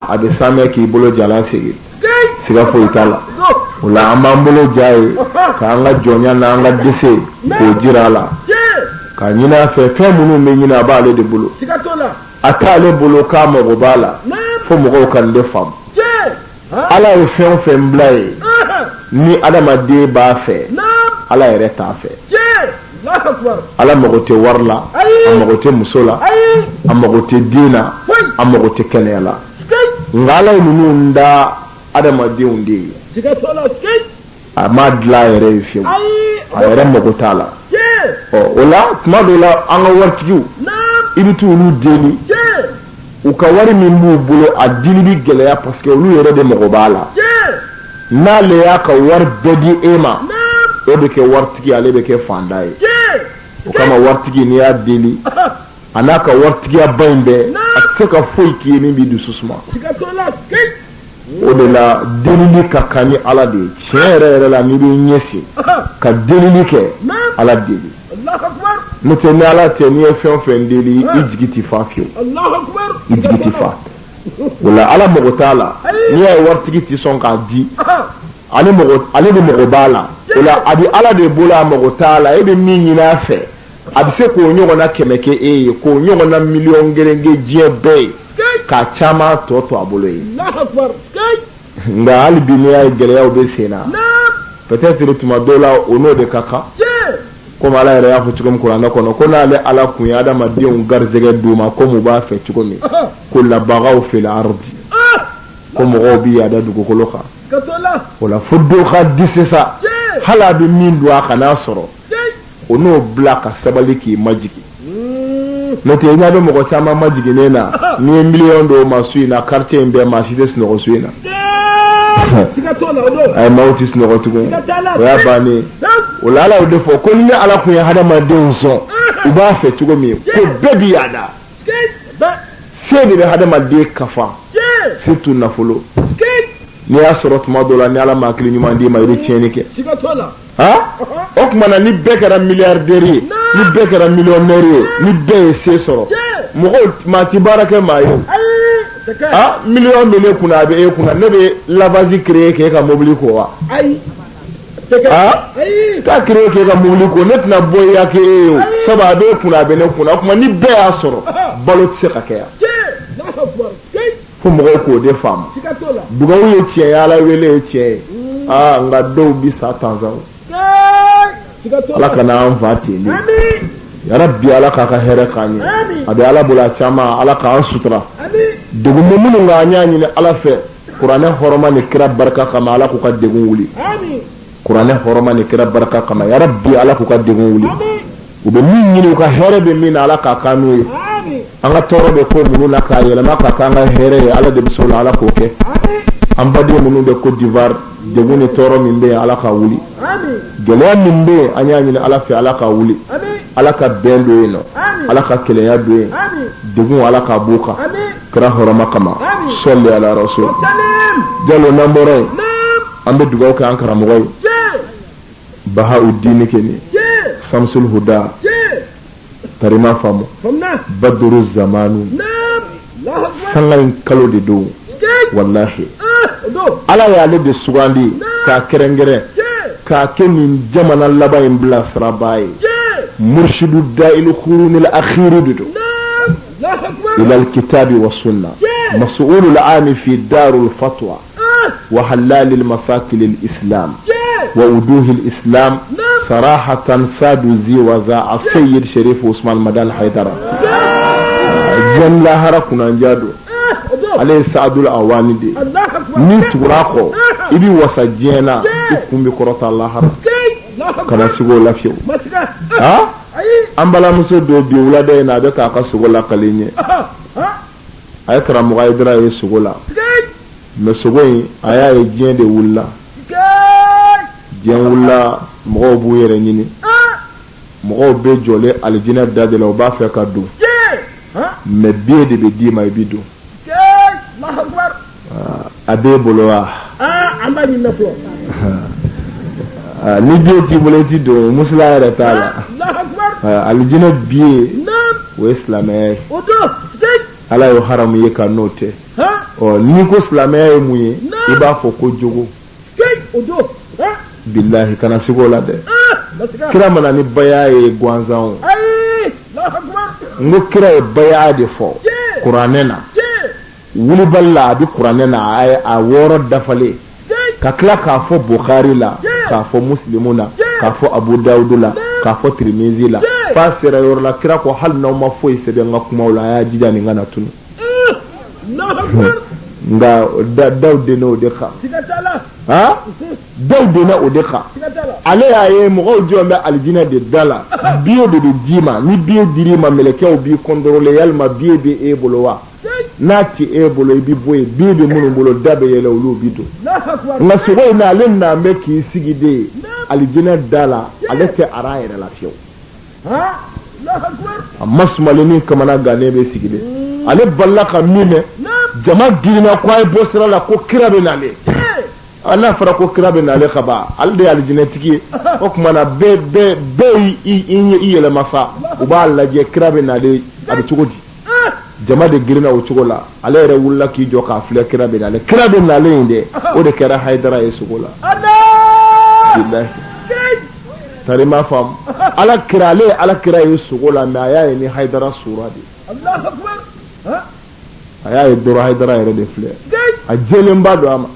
a bɛ samɛ k'i bolo jalan sigi siga foyi t'a la o la an b'an bolo ja ye k'an ka jɔnya n'an ka dɛsɛ k'o jira a la ka ɲinɛ a fɛ fɛn minnu bɛ ɲinɛ a b'ale de bolo a t'ale bolo k'a mago b'a la fo mɔgɔw ka ne faamu ala ye fɛn o fɛn bila ye ni adamaden b'a fɛ ala yɛrɛ t'a fɛ ala mago tɛ wari la a mago tɛ muso la a mago tɛ den na a mago tɛ kɛnɛya la nka ala ye ninnu da adamadenw de ye a ma dilan a yɛrɛ ye fiyewu a yɛrɛ mago t'a la o la tuma dɔw la an ka waritigiw i bɛ t'olu deli u ka wari min b'u bolo a dili bɛ gɛlɛya parce que olu yɛrɛ de mago b'a la n'ale y'a ka wari bɛɛ di e ma e bɛ kɛ waritigi ale bɛ kɛ fanda ye o kama waritigi n'i y'a deli a n'a ka waritigiya ba in bɛɛ a tɛ se ka foyi k'i ye min b'i dusu suma o de la delili ka kan ni ala de ye tiɲɛ yɛrɛ yɛrɛ la n'i bɛ ɲɛsin ka delili kɛ ala deli n'o tɛ ni ala tɛ n'i ye fɛn o fɛn deli i jigi tɛ fa fiyewu i jigi tɛ fa o la ala mago t'a la n'i y'a ye waritigi tɛ sɔn k'a di ale de mago b'a la o la a bɛ ala de bolo a mago t'a la e bɛ min ɲini a fɛ a bɛ se k'o ɲɔgɔnna kɛmɛ kɛ e ye k'o ɲɔgɔnna miliyɔn kelen kɛ diɲɛ bɛɛ ye k'a caman tɔ to a bolo ye nka hali bi n'i y'a ye gɛlɛyaw bɛ sen na peut-être tuma dɔw la o n'o de ka kan komi ala yɛrɛ y'a fɔ cogo min kuranɛ kɔnɔ ko n'ale ala kun ye adamadenw garizɛgɛ d'u ma komi u b'a fɛ cogo min ko labagaw fil ardi ko mɔgɔw b'i yada dugukolo kan o la fo dɔw ka disi sa hali a bɛ min don a kan'a sɔrɔ o n'o bila ka sabali k'i majigi n'o tɛ i ɲɛ bɛ mɔgɔ caman majiginnen na n'i ye miliyɔn dɔw ma su in na quartier in bɛɛ maa si tɛ sunɔgɔ su in na a ye maaw tɛ sunɔgɔ tugun o y'a bannen o la ala y'o de fɔ ko ni ala kun ye hadamadenw sɔn u b'a fɛ cogo min ko bɛɛ b'i yada se de bɛ hadamaden kafa surtout nafolo n'i y'a sɔrɔ tuma dɔw la ni ala ma hakili ɲuman d'i ma i bɛ tiɲɛni kɛ o tuma na ni bɛɛ kɛra miliyardɛri ye ni bɛɛ kɛra miliyɔnɛri ye ni bɛɛ ye se sɔrɔ mɔgɔw maa ti baara kɛ maa ye miliyɔn bɛ ne kunna a bɛ e kunna ne bɛ lavage créer k'e ka mobili ko wa k'a créer k'e ka mobili ko ne tɛna bɔ i y'a kɛ e ye o sabu a bɛ e kunna a bɛ ne kunna o tuma ni bɛɛ y'a sɔrɔ balo tɛ se ka kɛ yan fo mɔgɔw k'o de faamu dugawu ye tiɲɛ ye ala wele ye tiɲɛ ye nka dɔw bi sa tanzan ala kana an fa ten yarabi ala k'a ka hɛrɛ k'an ye a bɛ ala bolo a caman ala k'an sutura degun bɛ minnu kan an y'a ɲini ala fɛ kuranɛ hɔrɔma ni kira barika kama ala k'u ka degun wuli kuranɛ hɔrɔma ni kira barika kama yarabi ala k'u ka degun wuli u bɛ min ɲini u ka hɛrɛ bɛ min na ala k'a k'an n'u ye an ka tɔɔrɔ bɛ ko minnu na k'a yɛlɛma k'a k'an ka hɛrɛ ye ala de bɛ sɔn o la ala k'o kɛ an baden minnu bɛ Côte d'Ivoire degun ni tɔɔrɔ min bɛ yen ala ka wuli gɛlɛya min bɛ yen an y'a ɲini ala fɛ ala ka wuli ala ka bɛn don yen nɔ ala ka kelenya don yen degun ala ka b'u kan kira hɔrɔma kama sɔli ala rasul jalo n'an bɔra yen an bɛ dugawu kɛ an karamɔgɔ ye Bahauddin Keni Samsul Huda tarima faamu badru zamanu sanga in kalo de don wallahi ala y'ale de sugandi k'a kɛrɛnkɛrɛn k'a kɛ nin jamana laban in bila siraba ye murshidu da'il khurun al-akhir de don ila al-kitab wa sunna mas'ul al-'am fi dar al-fatwa wa halal al-masakil al-islam wa wuduh al-islam sarahatan saduzi wa za'a sayyid sharif usman madan haidara janna harakuna jado ale saadul awani de ni tugura ko ibi wasa jena ikumbi korota allah har kana sigo lafiyo ambala muso do bi wulada na be ka sugo la kalinye ay karamu ga idra ye sugo la me sugo yi aya ye jende wulla jen wulla mo bu yere nyini mo be jole aljina dadela o ba fe ka du me biye de be di ma bidu abe bolowa amba ni nafo ni biye ti boleti do musla yara tala aljina biye wa islamay ala yo haram ye ka note ni ko silamɛya ye mun ye i b'a fɔ ko jogo billahi kana sigo la dɛ kira mana ni baya ye ganzan ngo kira ye baya de fɔ kuranɛ na wulibali la a bi kuranɛ na a wɔɔrɔ dafale ka tila k'a fɔ Bukhari la k'a fɔ Muslimu la k'a fɔ Abu Dawud la k'a fɔ Tirmizi la fa sera yɔrɔ la kira ko hali n'aw ma foyi sɛbɛn n ka kumaw la a y'a jija nin kana tunu nga daw de n'o de kan daw de na o de kan ale y'a ye mɔgɔw jɔn bɛ alijinɛ de da la biye de bɛ d'i ma ni biye dir'i ma mɛlɛkɛw b'i contrôler yalima biye bɛ e bolo wa n'a ti e bolo i bi bɔ yen biye bɛ minnu bolo da bɛ yɛlɛ olu bi don nka sogo in na ale n'an bɛ k'i sigi de alijinɛ da la ale tɛ ara yɛrɛ la fiyewu a masumalennin kamana gannen bɛ sigi de ale balila ka min mɛn jama girinna ko a ye bɔ sira la ko kira bɛ nale n'a fɔra ko kira bɛ nale ka ban ale de ye alijinɛtigi ye o tuma na bɛɛ i yɛlɛma sa u b'a lajɛ kira bɛ nale a bɛ cogo di jama de girinna o cogo la ale yɛrɛ wulila k'i jɔ k'a filɛ kira bɛ nale kira bɛ nale in dɛ o de kɛra Haidara ye sogo la bilahi tari ma faamu ala kira ale ala kira ye sogo la mais a y'a ye ni Haidara sura de a y'a ye dɔrɔn Haidara yɛrɛ de filɛ a jɛlenba don a ma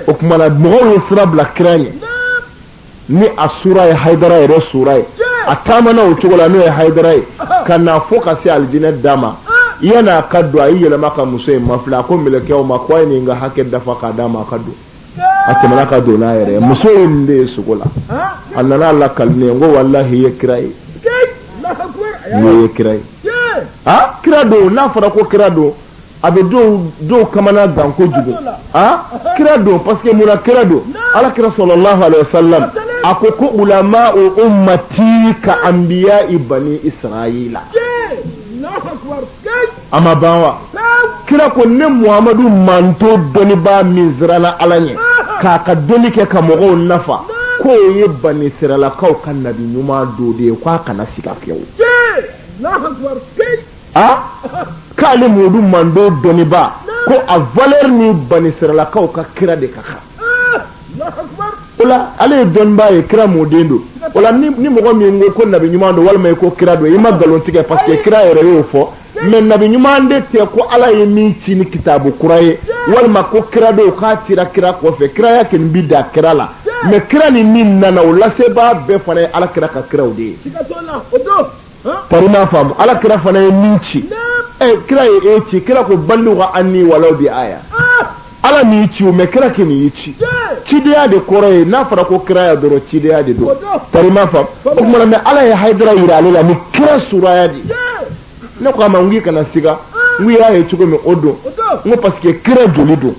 o tuma na mɔgɔw ye sira bila kira ɲɛ ni a sura ye Haidara yɛrɛ sura ye a taamana o cogo la n'o ye Haidara ye ka na fo ka se alijinɛ da ma yana ka don a y'i yɛlɛma ka muso in mafilɛ a ko mɛlɛkɛw ma ko a ye nin ka hakɛ dafa k'a d'a ma a ka don a tɛmɛna ka don n'a yɛrɛ ye muso ye nin de ye sogo la a nana lakali ne n ko walahi i ye kira ye n'i ye kira ye kira don n'a fɔra ko kira don a bɛ dɔw kamana gan kojugu kira don parce que munna kira don ala kira sallallahu alaihi wasallam a ko ko ulama o ummati ka anbiya bani israila a ma ban wa kira ko ne Muhamadu manto dɔnnibaa min sirala ala ɲɛ k'a ka dɔnni kɛ ka mɔgɔw nafa k'o ye bani israilakaw ka nabi ɲuman dɔ de ye k'a kana siga fiyewu k'ale Muhamadu manto dɔnnibaa ko a valeur ni bani israilakaw ka kira de ka kan o la ale ye dɔnnibaa ye kira mɔden don o la ni mɔgɔ min ko nabi ɲuman don walima i ko kira don i ma nkalon tigɛ parce que kira yɛrɛ y'o fɔ mais nabi ɲuman de tɛ ko ala ye min ci ni kitabu kura ye walima ko kira don k'a cira kira kɔfɛ kiraya kɔni bi da kira la mais kira ni min nana o lasebaa bɛɛ fana ye ala kira ka kiraw de ye pari ma faamu ala kira fana ye min ci kira ye e ci kira ko ballighu anni walaw bi aya ala mi ci o mais kira ke ni ci cideya de kɔrɔ ye n'a fɔra ko kira ya dɔrɔn cideya de don pari ma faamu o tuma na mais ala ye Haidara yira ale la ni kira suraya de ne ko a ma n k'i kana siga n y'a ye cogo min o don n ko parce que kira joli don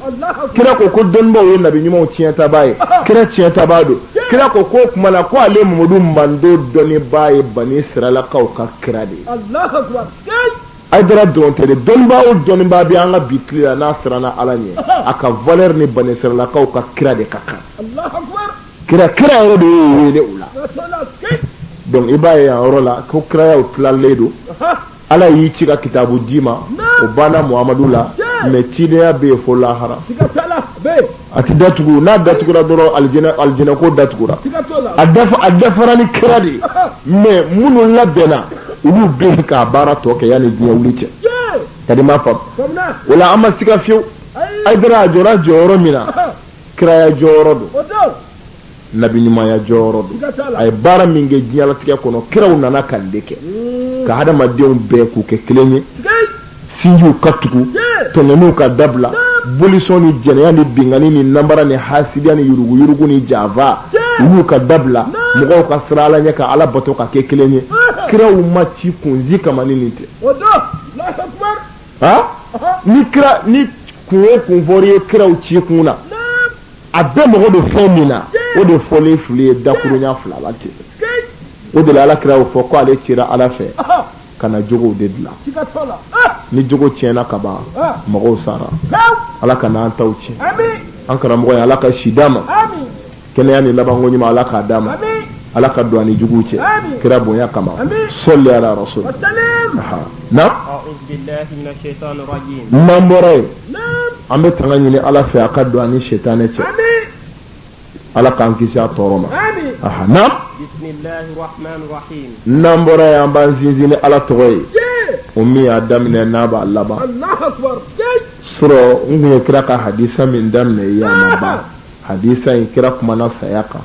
kira ko dɔnnibaaw ye nabi ɲumanw tiɲɛtabaa ye kira tiɲɛtabaa don kira ko o tuma na ko ale Muhamadu mando dɔnnibaa ye bani israilakaw ka kira de ye Haidara dɔrɔn tɛ dɛ dɔnnibaa o dɔnnibaa bɛ an ka bi tile la n'a siranna ala ɲɛ a ka valeur ni bani israilakaw ka kira de ka kan kira yɛrɛ de y'o wele o la donc i b'a ye yan yɔrɔ la ko kirayaw tilalen don ala y'i ci ka kitabu d'i ma o banna Muhamadu la mais cideya bɛ yen fo lahara a ti datugu n'a datugura dɔrɔn alijinɛ ko datugura a dafara ni kira de ye mais minnu labɛnna olu bɛ k'a baara tɔ kɛ yanni diɲɛ wuli cɛ ka di ma faamu o la an ma siga fiyewu Haidara a jɔra jɔyɔrɔ min na kiraya jɔyɔrɔ don nabi ɲumanya jɔyɔrɔ don a ye baara min kɛ diɲɛlatigɛ kɔnɔ kiraw nana ka de kɛ ka hadamadenw bɛɛ k'u kɛ kelen ye sinjiw ka tugu tɔɲɔniw ka dabila bolisɔn ni jɛnɛya ni bingani ni nanbara ni hasidiya ni yuruguyurugu ni janfa olu ka dabila mɔgɔw ka sira ala ɲɛ ka ala bato ka kɛ kelen ye kiraw ma ci kunzi kama ni nin tɛ ni kun o kun fɔra ye kiraw ci kun na a bɛɛ mɔgɔ bɛ fɛn min na o de fɔlen fili ye dakurunya fila la ten o de la ala kira y'o fɔ ko ale cira ala fɛ ka na jogow de dilan ni jogo tiɲɛna ka ban mɔgɔw sara ala ka n'an taw tiɲɛ an karamɔgɔ ye ala ka si d'a ma kɛnɛya ni labanko ɲuman ala k'a d'a ma ala ka don ani juguw cɛ kira bonya kama salli ala rasul na n'an bɔra yen ambe tanga nyini ala fe akadu ani shetane che ala kan kisi atoroma aha nam bismillahir rahmanir rahim nambora ya banzinzini ala toy ummi adamne naba allaba Allahu akbar suro ngunye kira ka hadisa min damne ya maba hadisa in kira kuma na sayaka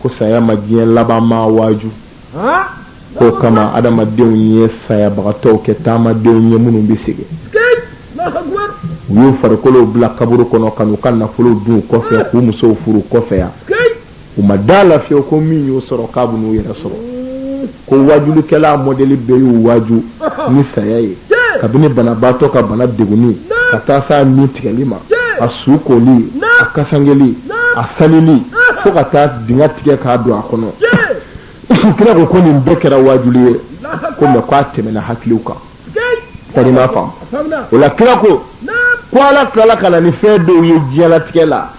ko saya majiyan laba ma waju ko kama adama denw ye saya bagato ke tama denw ye munun bisige uyu farikolo bila kaburu kono kanu kanna fulu du kofe ku muso furu kofe ya umadala fi ko minyo soro kabunu yera soro ko wajulu kala modeli be yu waju ni sayaye kabini bana bato ka bana deguni kata sa ni tigalima asukoli akasangeli asalili ko kata dinga tige ka do akono kira ko ni bekera wajuli ko me kwa temena hakliuka tani ma fam wala kira ko ala kala kana ni fe do ye jela tikela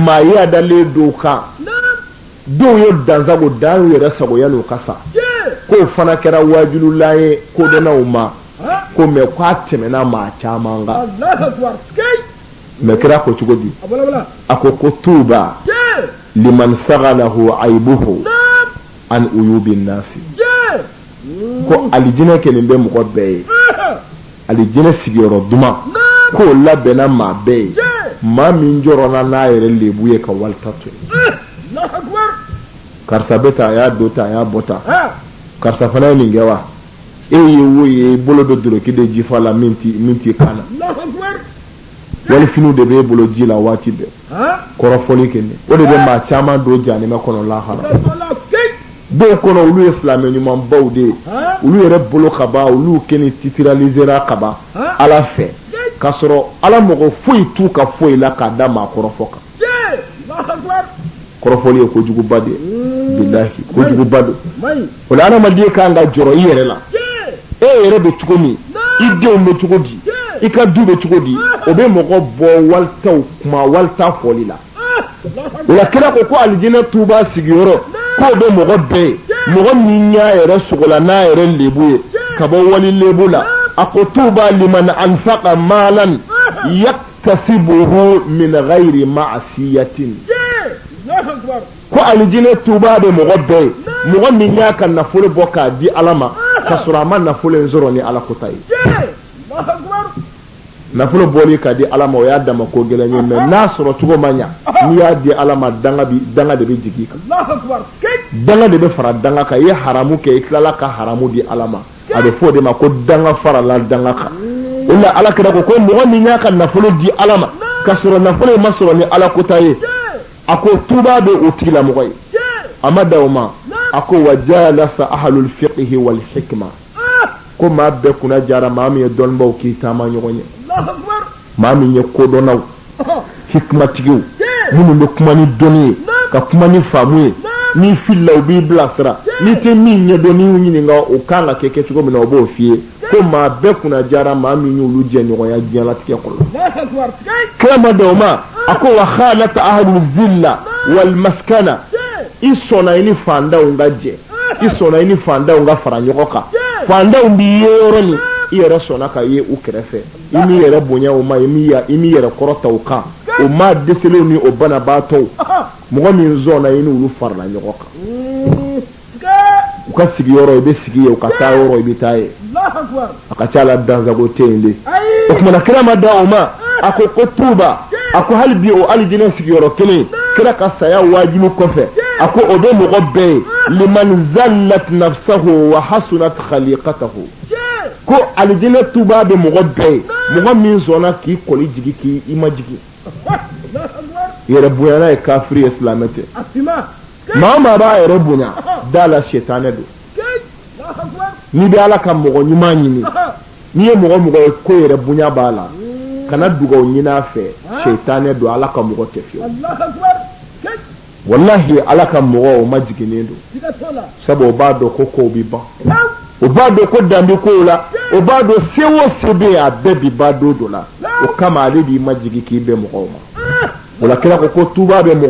ma ya dale do ka do ye danzago dawo ye rasago yalo kasa ko fana kera wajulu laye ko dona uma ko me kwa temena ma chamanga Allahu akbar me kira ko chugodi ako ko tuba liman sagalahu aibuhu an uyubin nasi ko alijina ke nimbe mo ko be alijina sigiro duma ko labena ma be ma min jorona na yere lebuye ka waltatu Allahu akbar karsa beta ya dota ya bota karsa fana ni ngewa eye woye bolo do duro ki de jifala minti kana Allahu akbar wal finu de be bolo jila wati de korofoli kene o de ma chama do jani ma kono la hala do kono ulu islamé ni man bawde ulu yere bolo khaba ulu keni titralisera khaba ala fe kasoro ala mogo foi tu ka foi la ka da ma korofoka korofoli ko jugu bade billahi ko jugu bade wala ana madi ka nga joro yere la yere be tukomi ide me tukodi ika dube tukodi obe mogo bo walta kuma walta folila wala kira ko aljina tuba sigiyoro ko be mogo be mogo ninya yere sugola na yere lebuye kabo wali lebula ako tuba liman anfaqa malan yaktasibuhu min ghairi ma'siyatin ko aljina tuba be mogo be mogo ninya kan na fulu boka di alama kasura man na fulu nzoro ni ala kotai na fulu boli ka di alama o ya dama ko gelenye me na soro tugo manya ni ya di alama danga de be jigi Allahu akbar danga de be fara danga ka ye haramu ke iklala ka haramu di alama ade fo de ma ko danga fara la danga ka illa ala kada ko mo ni nya kan na fulu di alama kasura na fulu masoro ni ala kotai ako tuba be utila mo koy amada uma ako wajalasa ahlul fiqh wal hikma ko ma be kuna jara mami e don baw ki tama nyogonye mami nye ko donaw hikma tigiw munu be kuma ni doni ka kuma ni famu ni fillaw bi blasra ni te min nye doni nyini nga o kanga keke tugo mina obo fie ko ma be kuna jara mami nyu lu je nyogonya jala tike ko kama doma ako wa khalat ahlul zilla wal maskana isona ini fanda ungaje isona ini fanda unga faranyoka fanda umbi yoro ni yere sona ka ye ukrefe imi yere bonya o ma imi yere korota uka o ma deselo ni o bana bato mo mi zona ini ulu farla nyoka uka sigi yoro be sigi yo ka ta yoro be taye Allahu akbar akachala danza go tende o kuma na kira mada o ma ako kotuba ako halbi o aljina sigi yoro kene kira ka saya wajibu kofe ako obe mo be liman zallat nafsuhu wa hasunat khaliqatuhu ko aljina tuba be mo be mo min zona ki koli jigi ki imajigi yere buyana e kafiri islamete mama ba yere bunya dala shetane do ni be ala kam mo nyima nyini ni mo ko yere bunya bala kana dugo nyina fe shetane do ala kam mo tefio wallahi ala kam mo majigine do sabo ba do ko biba o ba do ko dambi ko la o ba do sewo sebe a bebi ba do la o kama ale di majigi ki be mo ma wala kira ko tuba be mo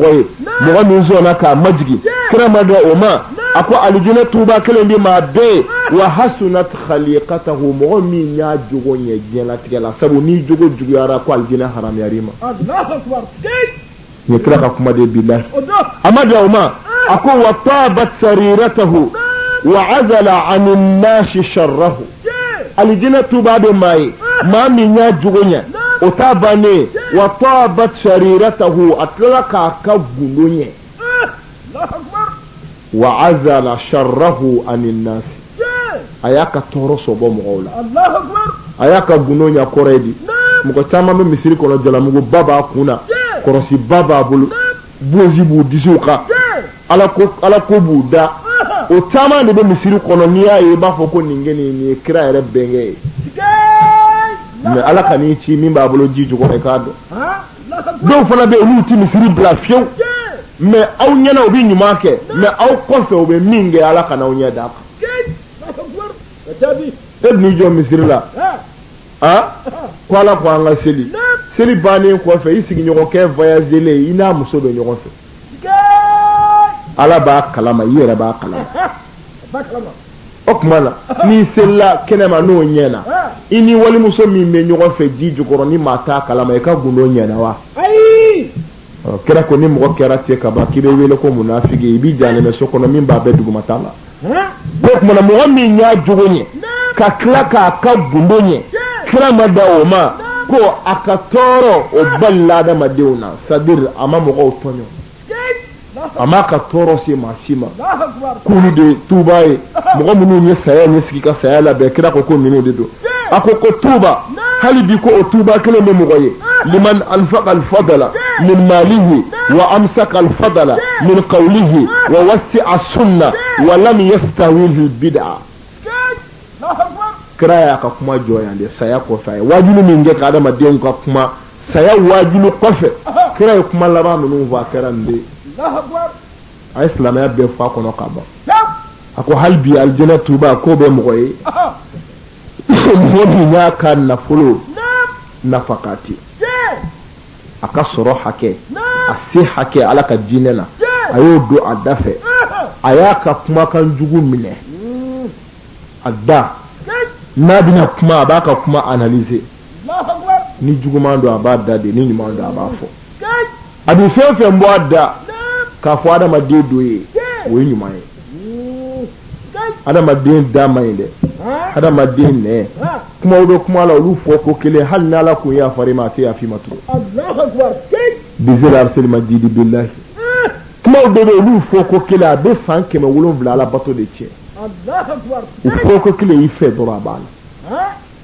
min zona ka majigi kira ma da o ma ako aljina tuba kele ndi ma be wa hasunat khaliqatahu mu'min ya jogo nye jela tigala sabu ni jogo juguyara ko aljina haram yarima Allahu akbar ni kila ka kuma de billahi amada uma ako wa tabat sariratahu wa azala anin nashi sharrahu aljina tubabe mai ma min ya jogo nya o tabane wa tabat sariratahu atlaka ka gundonye Allahu akbar wa azala sharrahu anin nashi ayaka toro sobo mogola Allahu akbar ayaka gunonya koredi muko chama me misiri kono jala mugo baba kuna korosi baba bulu bozi bu disuka ala ko buda o chama ne be misiri kono niya e ba foko ningeni ni kira ere benge me ala kani chi min ba bulu jiju ko e kado do fana be olu ti misiri bla fiew me aw nyana obi nyumake me aw konfe obe minge ala kana onya da ebni jo misiri la kwala kwa nga seli bani ko fe isigi nyogo ke voyager le ina muso be nyogo fe ala ba kalama yere ba kalama okmana ni sella kenema no nyena ini wali muso mi me nyogo fe jiju ko ni mata kalama e ka gundo nyena wa ai kera ko ni mo kera te ka ba kibe wele ko munafiki ibi jane me sokono min ba be duguma tala okmana mo mi nya jogonye ka klaka ka gumbonye kira madawoma ko akatoro o balla da madewna sadir ama mo ko tonyo ama ka toro si mashima kulu de tubaye mo ko munu ni saya ni sikika saya la be kira ko minu de do akoko tuba hali bi ko tuba kele me mo goye liman anfaqa al-fadla min malihi wa amsaka al-fadla min qawlihi wa wasi'a sunna wa lam yastawi al-bid'a kira ka kuma joyande saya ko fa wajulu min ge ka adama den ko kuma saya wajulu ko fe kira kuma laba minu va karande Allahu akbar islam ya be fa ko no kaba ako halbi aljanna tuba ko be mo koy mo bi nya kan na fulu nafaqati akasoro hake asi hake alaka jinena ayo do adafe ayaka kuma kan jugu mine adda nabina kuma baka kuma analyser ni jugumando abada de ni nyumando abafo adu fefe mbo adda ka fo adama de doye we nyumaye adama de damainde adama de ne kuma odo kuma la lu fo ko kele hal nala ko ya farima te ya fi matu Allahu akbar bizil arsal majid billahi kuma odo lu fo ko kele abe san keme wolon vla la bato de tie Allahu akbar il faut que il fait droit bal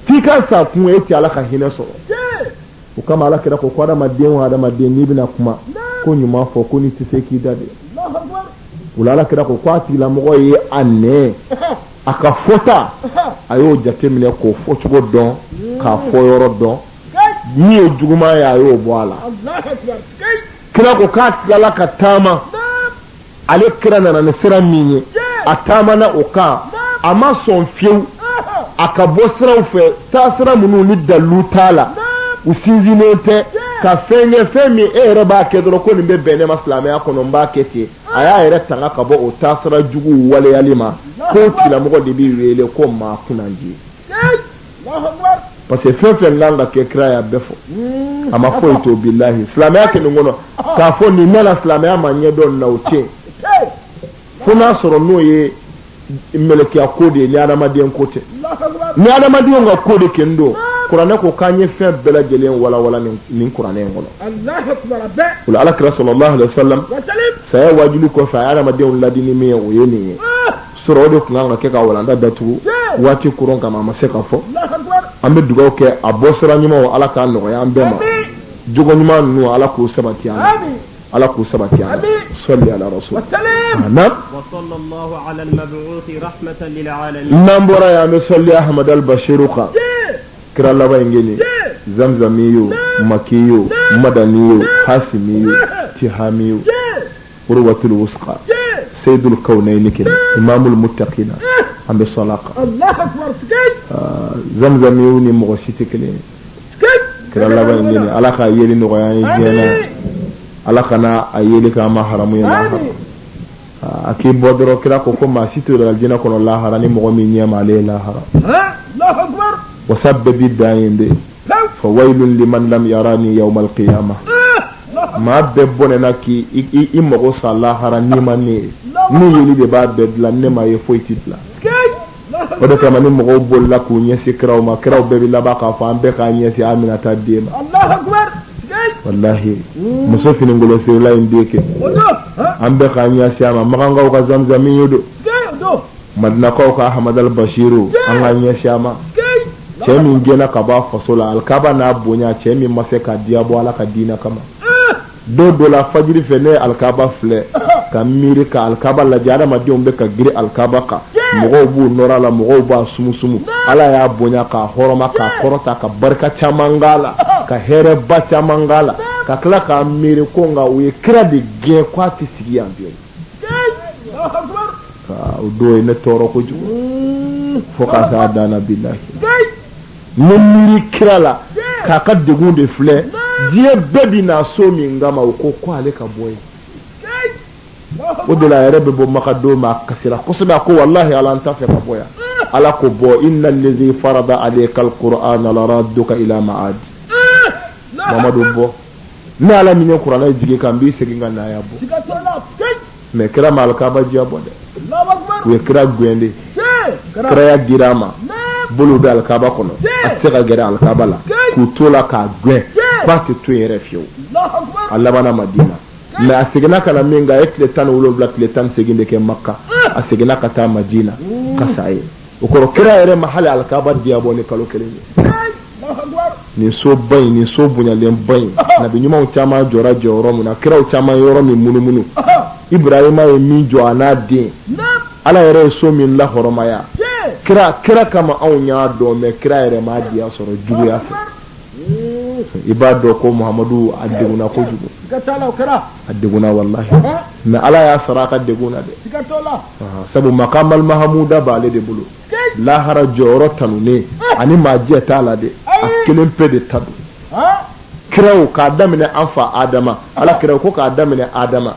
fika sa kun eti ala ka hina so o kama ala kira ko kwada madden ni bina kuma ko nyuma fo ko ni tise ki dade Allahu akbar ulala kira ko kwati la mo ye anne aka fota ayo jatemine ko fotugo don ka foyoro don ni e juguma ya yo boala Allahu akbar kira ko kwati ala ka tama ale kira na na sira minye atama na oka ama son fiu akabosra ufe tasra munu ni dalu tala usinzinete ka fenye femi reba kedro ko ni bebene maslame akono mba kete aya ere tanga kabo o tasra jugu wale yalima ko tila mo de bi wele ko ma kunanji Allahu akbar parce que fefe nganga ke kraya befo ama fo ito billahi islame yake ngono ka fo ni mela islame ya manye don na uche funa soro no ye meleki akode ni adamadiyen kote ni adamadiyen ga kode kendo qur'ane ko kanye fe bela jelen wala ni qur'ane ngono Allahu akbar ba wala alakra sallallahu alaihi wasallam saya wajulu ko fa adamadiyen ladini me o yeni soro do nganga ke ka wala nda datu wati kuron kama maseka fo ambe dugaw ke abosra nyuma o alaka no ya ambema jogo nyuma nu ala ko sabati amin على كوسبتي صلي على رسول نعم وصلى الله على المبعوث رحمة للعالمين نمبر يا مصلي أحمد البشيرك كرا الله بينجني زمزميو مكيو مدنيو حاسميو تهاميو وروة الوسقى سيد الكونين كده إمام المتقين عند الصلاة الله أكبر زمزميو نمغشيتك لي كرا الله بينجني على خير نغيان جينا ala kana ayeli ka ma haramu ya aki bodoro kira ko ko ma situ dal jina kono lahara ni mo mi nyama le lahara Allahu akbar wa sabbi dayinde fa waylun liman lam yarani yawm al-qiyamah ma be bonena ki i mo ko sa lahara ni mani ni yeli de ba be la ne ma ye foititla o de kama ni mo ko bolla ku nyesi kraw ma kraw be la ba ka fa ambe ka nyesi amina ta dema Allahu akbar wallahi muso fini ngolo se la indeke ambe ka nyesi ama makanga ka zamzam yodo madna ko ka ahmad al-bashiru an nyesi ama chemi ngena ka ba fasola al-kaba na bonya chemi mase ka diabo ala ka dina kama do la fajiri fene al-kaba fle ka miri ka al-kaba la jara ma diombe ka giri al-kaba ka mogo bu nora la mogo ba sumusumu ala ya bonya ka horoma ka korota ka barka chamangala ka here ba chamangala ka kla ka miri ko nga we kra de ge kwati sigi ambiyo o do ene toro ko ju fo ka sa dana billahi miri krala ka ka de gunde fle die bebi na so mi ngama ko ale ka boy ودلا يا رب بمقدو ما كسرا قسم اكو والله على انت في قبويا على كبو ان الذي فرض عليك القران لرادك الى معاد محمد بو نالا من القران يجي كان بي سيغا نا يابو mais kira mal ka ba jabo de we kira gwende kira ya girama bulu dal ka ba kono atira gira al ka bala ku tola ka gwe kwati to yere fiyo Allah bana madina mais asigna kala minga ekle tan wulo black le tan seginde ke makka asigna kata madina kasaye ukoro kira yere mahali al ka ba diabo ne kalo keleni ni so bay ni so bunya len bay nabi nyuma utama jora joro muna kira utama yoro mi munu ibrahima e mi jo anade ala yere so min la horomaya kira kama aunya do me kira yere ma dia soro jugu ya ibado ko muhammadu addeguna ko jugu addeguna wallahi na ala ya saraka addeguna de sabu maqamal mahmuda bale de bulu la hara joro tanune ani majiya tala de akelen pede tadu kirawo ka damine anfa adama ala kirawo ko ka damine adama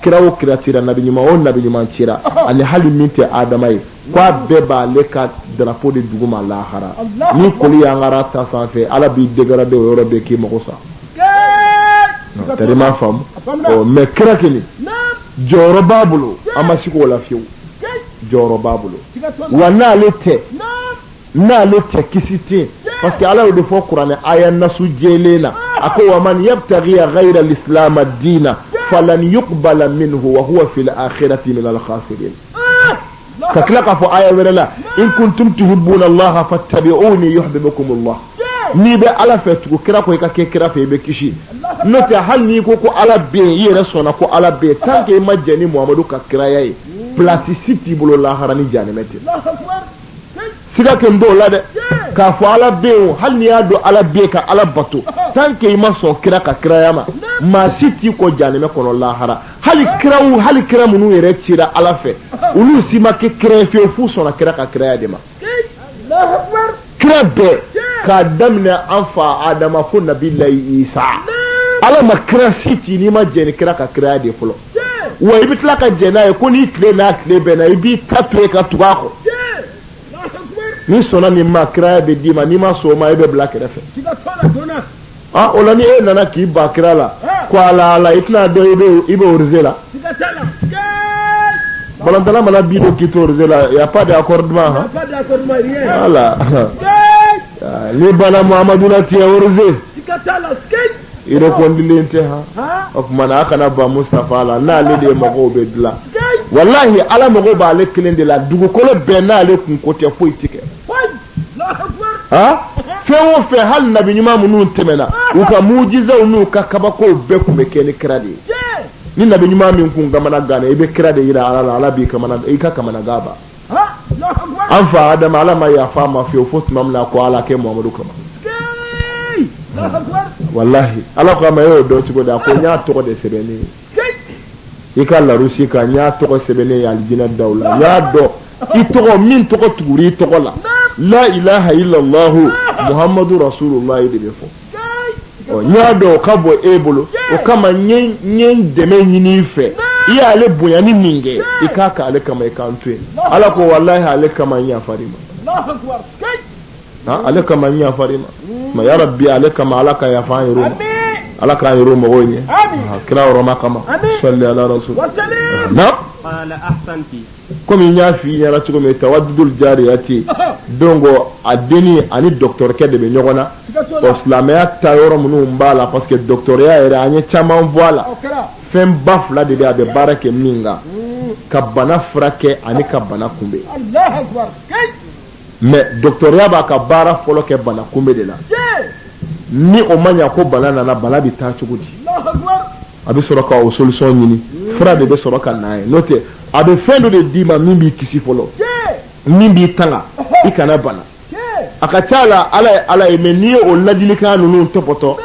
kirawo kiratira nabi nyuma on nabi nyuma cira ani hali minte adama yi kwa beba le ka drapeau de duguma la hara ni koli yangara ta sanfe ala bi degara de yoro be ki mokosa tarima fam o me kirakini joro babulo amasiko wala fiu joro babulo wana lete na lete kisiti parce que ala de fo qur'an aya nasu jelena ako wa man yabtaghi ghayra al-islam ad-dina falan yuqbala minhu wa huwa fil akhirati min al-khasirin kakla fo aya wala in kuntum tuhibbuna allaha fattabi'uni yuhibbukum allah ni be ala fetu kira ko ka kira fe be kishi nota hal ni ko ala be yere sona ko ala be tanke majani muhammadu ka kira yayi place siti bulo la harani janemete siga ken do la de ka fo ala be hal ni ado ala be ka ala bato tanke ma so kira ka kira yama ma siti ko janeme kono la hara hal kira munu yere tira ala fe ulu sima ke kira fe fu sona kira ka kira ya de ma Allahu akbar kira be ka damna anfa adama fu nabillahi isa ala ma kira siti ni ma jeni kira ka kira de fulo wa ibitla ka jena ko ni kle na kle be na ibi tapre ka tuako ni sona ni ma kira be di ma ni ma so ma ibe black refe ah olani e nana ki ba kira la ko ala itna do ibe orzela balantala mala bido ki to orzela y a pas d'accordement hein pas d'accordement rien voilà li bana muhammadu na ti orze ire kondilente ha of mana kana ba mustafa la na le de mago be dla wallahi ala mago ba le klende la dugu ko le bena le kun ko te fo itike ha fewo fe hal nabi nyuma munun temena uka mujiza unu ka kabako be ku mekeni kradi ni nabi nyuma min kun gamana gane ibe kradi ira ala bi kamana ika kamana gaba an fa adam ala ma ya fa ma fi ofot mamla ko ala ke muhammadu kama wallahi ala ko ma yo do tigo da ko nya to de sebeni ika la rusi ka nya to ko sebeni ya aljina dawla ya do ito min to ko turi to ko la ilaha illa allah muhammadu rasulullah de befo o nya do ka bo ebolo o kama nyen deme nyini fe iya ale bonyani minge ikaka ale kama ikantwe ala ko wallahi ale kama nya farima Allahu akbar ha ale kama nya farima ma ya rabbi ale kama ala ka ya fa'iru ala ka yiru mo goye kira roma kama salli ala rasul na qala ahsanti komi nya fi nya ra tugo me tawaddul jariyati dongo adeni ani docteur kede be nyogona o islamia tayoro munu mbala parce que doctoria era anya chama voilà fem bafla de be barake minga kabana frake ani kabana kumbe Allah akbar mais doctoria ba ka bara folo ke bana kumbe de la ni o manya ko bana na bala bi ta chugudi Allah akbar abi soroka o solution nyini fra de be soroka nae note abe fendo de dima mimbi kisi folo mimbi tanga ikana bana akachala ala emeni o ladilika nunu topoto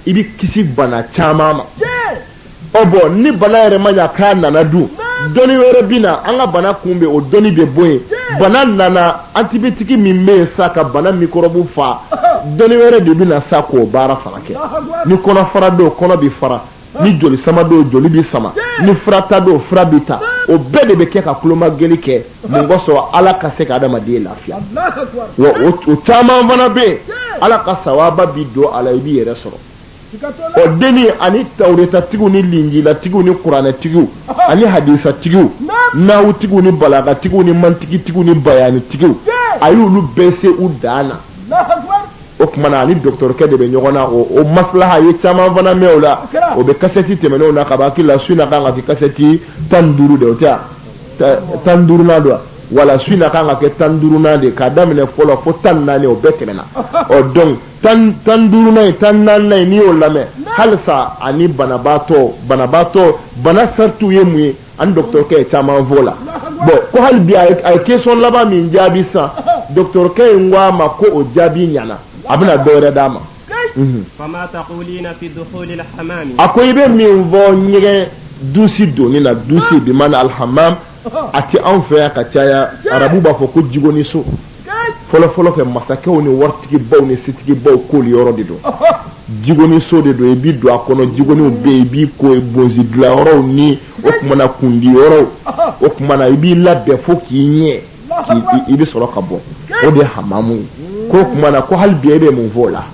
ibi kisi bana chamama obo ni bana yere manya kana na du doni were bina anga bana kumbe o doni be boye bana nana antibiotique mimbe saka bana mikrobu fa doni were de bina sako bara farake ni kono fara do kono bi fara ni joli sama do joli bi sama ni frata do frabita o bede be ke ka kuloma geli ke mungo so ala ka se ka adama de lafiya o tama vana be ala ka sawaba bi do ala ibi yere soro o deni ani tawreta tigu ni linjila tigu ni qur'ana tigu ani hadisa tigu nawu tigu ni balaga tigu ni mantiki tigu ni bayani tigu ayulu bese udana o kumana ni docteur kede be nyogona o maslaha ye chama vana meola o be kaseti temeno na kabaki la suina kanga ki kaseti tanduru de ota tanduru na do wala suina kanga ke tanduru na de kadamine folo fo tannane o betemena o donc tanduru na tannan ni o lame halsa ani banabato bana sartu yemwe an docteur ke chama vola bon ko hal bi ay question laba min jabi sa docteur ke ngwa ma ko o jabi nyana abina dore dama fama taqulina fi dukhul al-hammam akoy be min vo nyige dusi do ni na dusi bi man al-hammam ati an fa ka caya arabu ba fo ko jigoni so folo fe masake woni wartigi baw ni sitigi baw ko li yoro di do jigoni so de do e bi do akono jigoni be bi ko e bonzi dla yoro ni o kuma na kundi yoro o kuma na ibi labbe fo ki nye ki ibi soro ka bo o de hamamu ko kuma na ko hal biye mun vola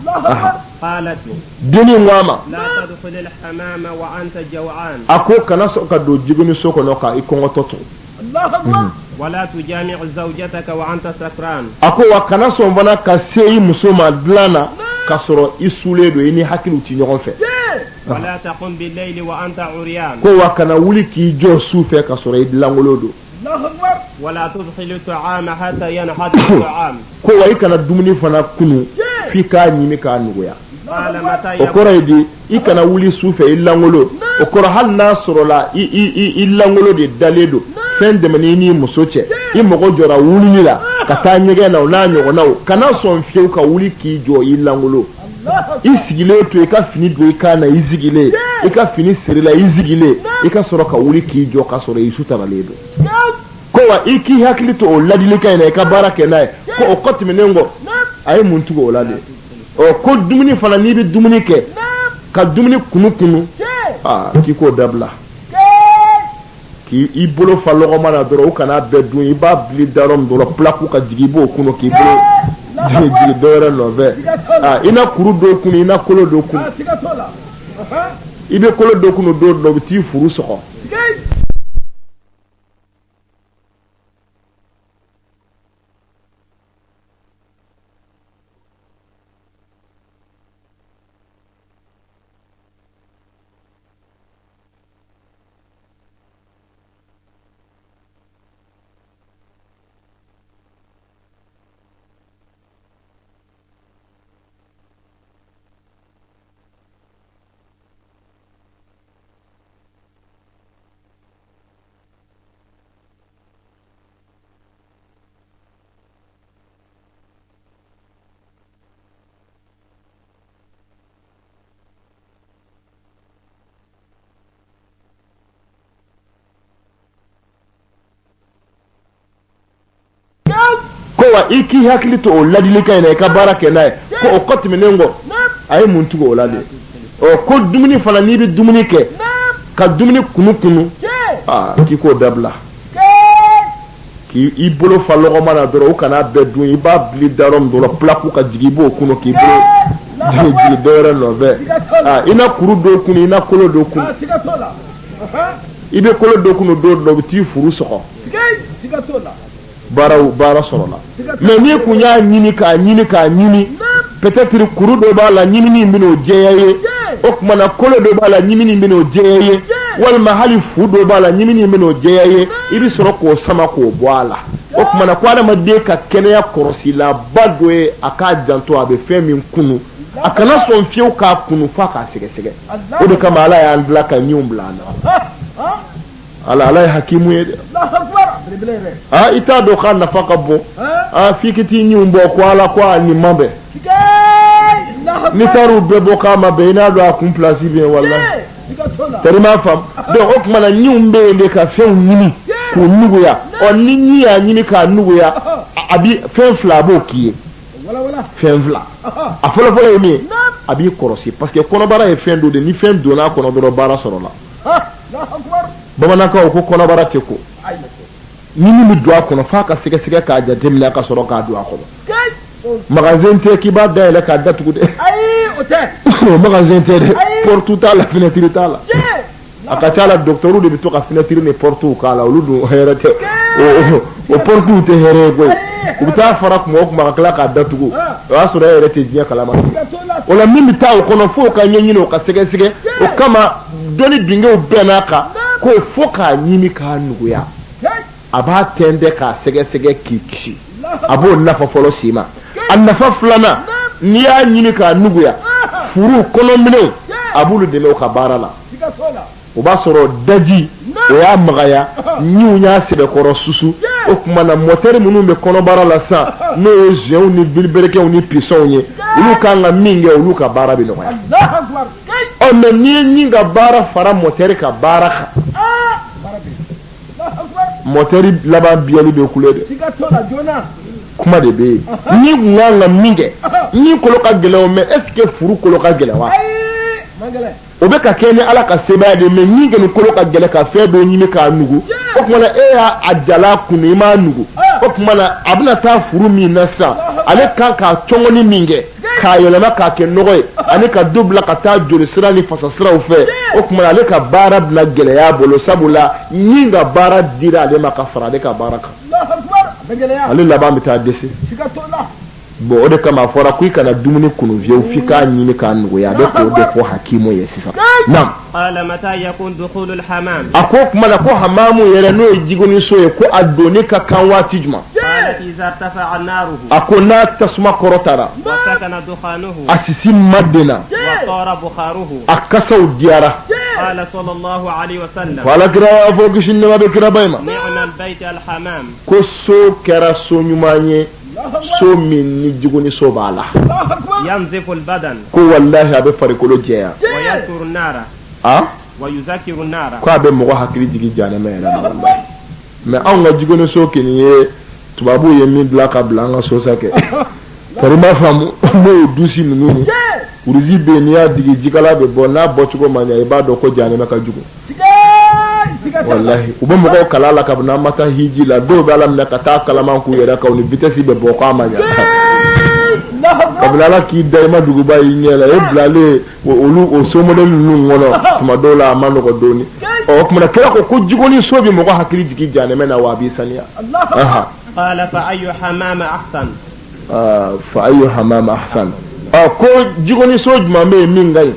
qalat dini ngama la tadkhul al-hammam wa anta jaw'an ako kana so ka do jigoni so ko no ka ikongo toto Allah akbar wala tujami' zawjataka wa anta sakran ako wa kana so mbana ka sei musoma blana kasoro isule do ini hakilu ti nyogon fe wala taqum bil layli wa anta uryan ko wa kana wuli ki jo sufe kasoro idlangolodo Allah akbar wala tudkhilu ta'ama hatta yanhad ta'am ko wa ikana dumuni fana kunu fi ka nyimi ka nugoya okora idi ikana wuli sufe illangolo okora hal nasoro la illangolo de daledo fen de menini musoche imogo jora wuli ni la kata nyege na onanyo na kana son fiu ka wuli ki jo illangolo isigile to eka fini do eka na izigile eka fini sirila izigile eka soro ka wuli ki jo ka soro isuta baledo ko wa iki hakilito o ladilika ina eka barake na ko o koti menengo ay muntugo olade o ko dumuni fana ni bi dumuni ke ka dumuni kunu ki ko dabla ki ibolo falogo mana doro kana bedun iba bli darom doro plaku ka jigibo kuno ki bolo jigi dore love ina kuru do kunu ina kolo do kunu ibe kolo do kunu do ti furu soko wa iki hakilito o ladilika ina eka barake na ko o koti menengo ay muntugo olade o ko dumuni fana ni bi dumuni ke ka dumuni kunu k'i k'o dabila k'i bolo fa lɔgɔma na dɔrɔn u kana bɛɛ dun i b'a bili da yɔrɔ min dɔrɔn plaque ka jigin i b'o kunu k'i bolo jigin dɔwɛrɛ nɔfɛ i na kuru dɔ kunu i na kolo dɔ kunu i bɛ kolo dɔ kunu don dɔ u bɛ t'i furu sɔgɔ baara sɔrɔla mais n'i kun y'a ɲini k'a ɲini peut-être kuru dɔ b'a la ɲimini in bɛn'o jɛya ye o tuma na kolo dɔ b'a la ɲimini in bɛn'o jɛya ye walima hali fu dɔ b'a la ɲimini in bɛn'o jɛya ye i bɛ sɔrɔ k'o sama k'o bɔ a la o tuma na ko adamaden ka kɛnɛya kɔlɔsilaba dɔ ye a k'a janto a bɛ fɛn min kunu a kana sɔn fiyewu k'a kunu f'a k'a sɛgɛsɛgɛ o de kama ala y'an dilan ka ɲinw bila an na ala ye hakimu ye dɛ i t'a dɔn k'a nafa ka bon f'i ka t'i ɲinw bɔ ko ala ko a nin ma bɛn ni taar'u bɛɛ bɔ k'a ma bɛn i n'a dɔn a kun place bɛ yen walahi tari m'a faamu donc o tuma na ɲinw bɛ yen de ka fɛnw ɲini k'u nuguya ni ɲin y'a ɲini k'a nuguya a bi fɛn fila a b'o k'i ye fɛn fila a fɔlɔfɔlɔ ye min ye a b'i kɔlɔsi parce que kɔnɔbara ye fɛn dɔ de ni fɛn donna a kɔnɔ dɔrɔn baara sɔrɔla bamanankaw ko kɔnɔbara tɛ ko ni min bɛ don a kɔnɔ f'a ka sɛgɛsɛgɛ k'a jateminɛ ka sɔrɔ k'a don a kɔnɔ magasin tɛ k'i b'a dayɛlɛ k'a datugu dɛ magasin tɛ dɛ porte t'a la fenêtre t'a la a ka ca la docteur de bɛ to ka fenêtre ni porte k'a la olu dun hɛrɛ tɛ o porte tɛ hɛrɛ ye koyi u bɛ taa fara kuma o kuma ka tila k'a datugu o y'a sɔrɔ e yɛrɛ tɛ diɲɛ kalama o la min bɛ taa o kɔnɔ fo ka ɲɛɲini o ka sɛgɛsɛgɛ o kama dɔnni bingew bɛɛ n'a kan ko fo k'a ɲini k'a nuguya a b'a tɛntɛn k'a sɛgɛsɛgɛ k'i kisi a b'o nafa fɔlɔ s'i ma a nafa filanan n'i y'a ɲini k'a nuguya furu kɔnɔminɛw a b'olu dɛmɛ o ka baara la o b'a sɔrɔ daji o y'a magaya ɲiw y'a sɛbɛkɔrɔ susu o tuma na mɔtɛri minnu bɛ kɔnɔbara la sisan n'o ye zɛnw ni biliberekɛw ni pisɔnw ye olu kan ka min kɛ olu ka baara bɛ nɔgɔya mais n'i ye ɲin ka baara fara mɔtɛri ka baara kan mɔtɛri laban biyɛli bɛ kule dɛ kuma de bɛ yen n'i kun kan ka min kɛ ɲin kolo ka gɛlɛn o mais est ce que furu kolo ka gɛlɛn wa o bɛ ka kɛ ni ala ka sebaya de mais ɲin kɔni kolo ka gɛlɛn ka fɛn dɔ ɲini k'a nugu o tuma na e y'a jala kunu i m'a nugu o tuma na a bɛna taa furu min na sisan ale kan k'a cɔngɔni min kɛ k'a yɛlɛma k'a kɛ nɔgɔ ye ani ka do bila ka taa joli sira ni fasa siraw fɛ o tuma na ale ka baara bɛna gɛlɛya bolo sabula ɲin ka baara dira ale ma ka fara ale ka baara kan ale laban bɛ taa dɛsɛ bon o de kama a fɔra ko i kana dumuni kunu fiyewu f'i k'a ɲini k'a nuguya a bɛ k'o de fɔ hakimu ye sisan naam a ko o tuma na ko hamamu yɛrɛ n'o ye jigoniso ye ko a donni ka kan waati jumɛn a ko n'a tasuma kɔrɔtara a sisi madena a kasaw diyara ko alakira y'a fɔ kisi ni nɛɛma bɛ kiraba in ma ko so kɛra so ɲuman ye so min ni jigoniso b'a la ko wallahi a bɛ farikolo jɛya ko a bɛ mɔgɔ hakili jigin janɛmɛ yɛrɛ la wallahi mais anw ka jigoniso kɔni ye tubabu ye min bila ka bila an ka so sakɛ tari ma faamu n'o ye dusi ninnu ye uruzi bɛ yen n'i y'a digi jikala bɛ bɔ n'a bɔcogo man ɲɛ i b'a dɔn ko janɛmɛ ka jugu wallahi u bɛ mɔgɔw kala la kabini an ma taa hiji la dɔw bɛ ala minɛ ka taa kalaman k'u yɛrɛ kan u ni vitesse bɛ bɔ k'a ma ɲɛ kabini ala k'i da i ma duguba y'i ɲɛ la e bilalen olu o so modèle ninnu kɔnɔ tuma dɔw la a ma nɔgɔ dɔɔni o tuma kira ko jigoni so bɛ mɔgɔ hakili jigin janɛmɛ na wa a b'i saniya fa ayu hamama ahsan ko jigoni so jumɛn bɛ yen min ka ɲi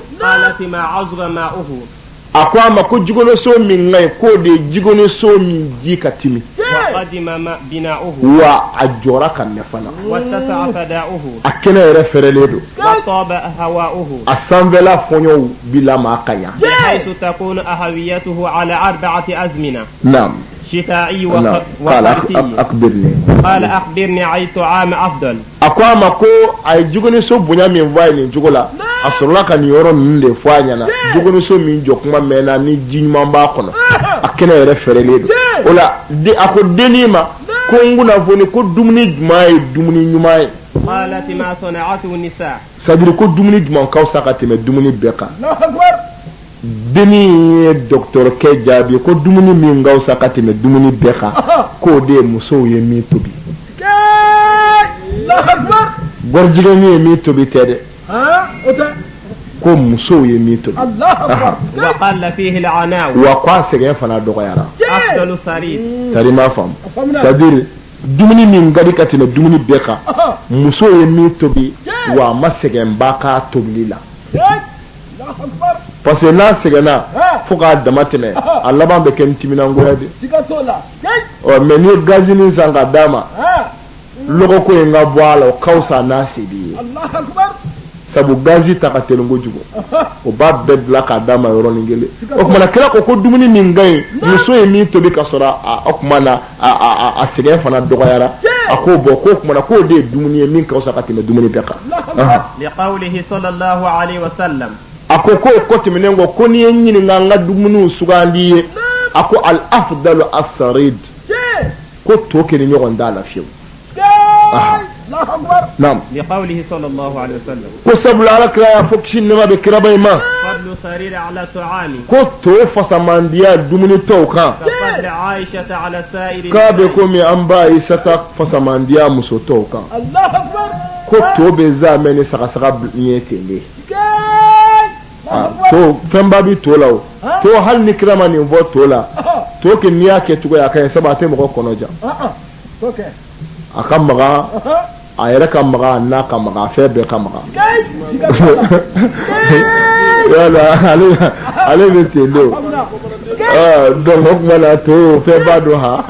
a ko a ma ko jigoniso min ka ɲi k'o de ye jigoniso min ji ka timi wa a jɔra ka mɛn fana a kɛnɛ yɛrɛ fɛrɛlen don a sanfɛla fɔɲɔw bi lama ka ɲa naam شتائي وخريفي قال أخبرني أي طعام أفضل أقوى ما كو أي جوجني سو بنيا من فاين جوجلا أصلا كان يورو من الفاينة جوجني سو من جوكما منا ني جينما باكونا أكنا يرفعلي دو ولا دي أكو دنيما كونغنا فوني كو دومني جماي دومني نيماي قالت ما صنعته النساء سادري كو دومني جمان كاوسا كاتيمه دومني بيكا deni docteur ke jaabi ko dumuni min gawsa katime dumuni beka ko de muso ye mi tobi Allahu akbar gorjige ni mi tobi tede ota ko muso ye mi tobi Allahu akbar وقل فيه العناء wa kwa sege fana dogo yara أفضل صريف tari ma fam c'est-à-dire dumuni min gadi katime dumuni beka muso ye mi tobi wa ma sege mbaka tobili la Allahu akbar parce que n'a segena fo ka dama tɛmɛ a laban bɛ kɛ ni timinangoya de sikatola mais ni gazini san ka d'a ma lɔgɔ ko in ka bɔ a la o ka fisa n'a se b'i ye Allahu akbar sabu gazi ta ka teli kojugu o b'a bɛɛ bila k'a d'a ma yɔrɔnin kelen o kumana kira ko dumuni min ka ɲi muso ye min tobi ka sɔrɔ o kumana a sɛgɛn fana dɔgɔyara a k'o bɔ k'o kumana k'o de ye dumuni ye min ka fisa ka tɛmɛ dumuni bɛɛ kan لقوله صلى الله عليه وسلم a ko k'o kɔ tɛmɛnen kɔ ko n'i ye ɲininka an ka dumuniw sugandi ye a ko al afdalu as-sarid ko to kɛ ni ɲɔgɔn t'a la fiyewu Allahu akbar naam لقوله صلى الله عليه وسلم ko sabula ala kira y'a fɔ kisi nɛma bɛ kiraba in ma فضل سرير على طعام ko to fasamandiya dumuni tɔw kan كفضل عائشة على سائر k'a bɛ komi an ba Aisata fasamandiya muso tɔw kan Allahu akbar ko to bɛ zamɛ ni sagasaga ɲɛ ten de to fɛnba bi to la o to hali ni kira ma nin fɔ to la to kɛ n'i y'a kɛ cogo ye a ka ɲi sabu a tɛ mɔgɔ kɔnɔ ja okay a ka maga a yɛrɛ ka maga a n'a ka maga a fɛn bɛɛ ka maga yala ale bɛ ten de o donc o tuma na to fɛn ba don ha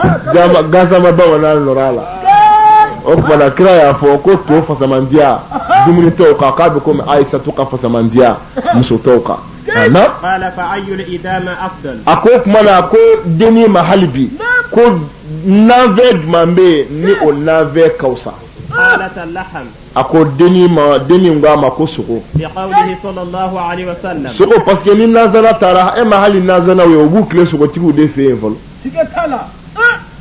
gasama bamanan nɔrɔ a la o tuma na kira y'a fɔ ko to fasamandiya dumuni tɔw kan k'a bɛ komi Aisatu ka fasamandiya muso tɔw kan na قال فأي الإدامة أفضل a ko o tuma na ko denni ma hali bi ko naanfɛ jumɛn bɛ yen ni o naanfɛ ka fisa قالت اللحم a ko denni k'a ma ko sogo لقوله صلى الله عليه وسلم sogo parce que ni nanzana taara e ma hali nanzanaw ye u b'u tile sogotigiw de fɛ yen fɔlɔ sikatala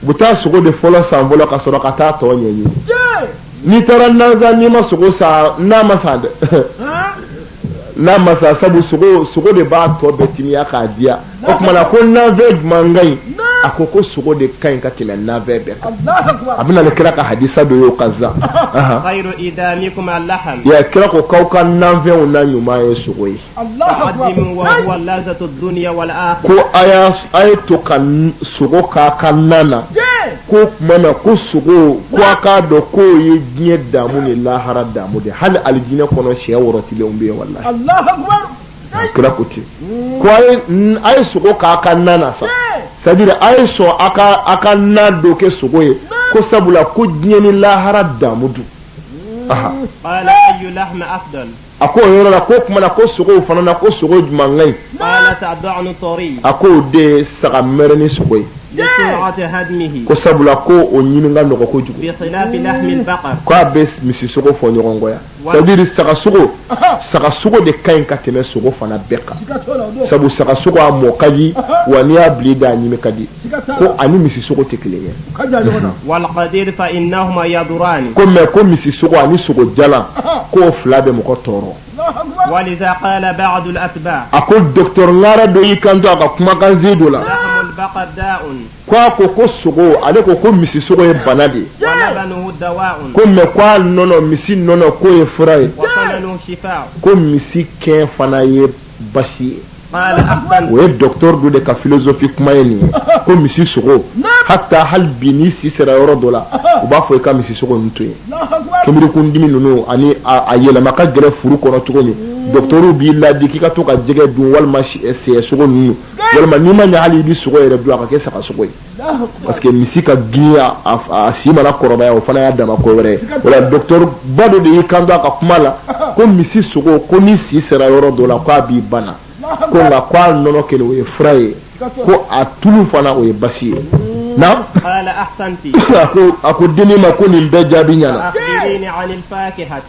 u bɛ taa sogo de fɔlɔ san fɔlɔ ka sɔrɔ ka taa tɔ ɲɛɲini n'i taara nanzan n'i ma sogo san n'a ma san dɛ n'a ma san sabu sogo de b'a tɔ bɛɛ timiya k'a diya o kumana ko nanfɛ jumɛn ka ɲi a ko sogo de ka ɲi ka tɛmɛ nanfɛ bɛɛ kan a bɛna ni kira ka hadisa dɔ ye o kan sisan خير إدامكم اللحم ya kira ko k'aw ka nanfɛnw na ɲuman ye sogo ye تقدموا وهو لذة الدنيا والآخرة ko a ye to ka sogo k'a ka nan na ko tuma na ko sogo ko a k'a dɔn k'o ye diɲɛ damu ni lahara damu de hali alijinɛ kɔnɔ sɛ wɔrɔtilenw bɛ yen walahi Allahu akbar kira ko ten ko a ye sogo k'a ka nan na sa c'est à dire a ye sɔn a ka nan dɔ kɛ sogo ye ko sabula ko diɲɛ ni lahara damu dun قال أي لحم أفضل a ko o yɔrɔ la ko tuma na ko sogow fana na ko sogo jumɛn ka ɲi قالت الضأن طري a ko o de ye saga mɛrɛni sogo ye لسرعة هدمه ko sabula ko o ɲini ka nɔgɔ kojugu بخلاف لحم البقر k'a bɛ misi sogo fɔ ɲɔgɔn kɔ yan c'est à dire saga sogo de ka ɲi ka tɛmɛ sogo fana bɛɛ kan sabu saga sogo a mɔ ka di wa n'i y'a bili da a ɲimi ka di ko ani misi sogo tɛ kelen ye والقدير فإنهما يضران ko mais ko misi sogo ani sogo jalan k'o fila bɛ mɔgɔ tɔɔrɔ ولذا قال بعض الأتباع a ko docteur ŋara dɔ y'i kanto a ka kumakan zi dɔ la لحم البقر داء ko a ko sogo ale ko misi sogo ye bana de ye ولبنه دواء ko mais ko a nɔnɔ misi nɔnɔ k'o ye fura ye وثمنه شفاء ko misi kɛn fana ye basi ye قال أحسن o ye docteur dɔ de ka philosophie kuma ye nin ye ko misi sogo hatta hali bi n'i si sera yɔrɔ dɔ la u b'a fɔ i ka misi sogo ninnu to yen kɛmirikundimi ninnu ani a yɛlɛma ka gɛrɛ furu kɔnɔ cogo min docteurw b'i ladi k'i ka to ka jɛgɛ dun walima sɛ sogo ninnu walima n'i ma ɲɛ hali i bɛ sogo yɛrɛ dun a ka kɛ saga sogo ye parce que misi ka girin a si mana kɔrɔbaya o fana y'a dama ko wɛrɛ ye o la docteur ba dɔ de y'i kanto a ka kuma la ko misi sogo ko n'i si sera yɔrɔ dɔ la k'a b'i bana ko nka k'a nɔnɔ kelen o ye fura ye ko a tulu fana o ye basi ye na قال أحسنت a ko denni ma ko nin bɛɛ jaabi ɲɛna أخبريني عن الفاكهة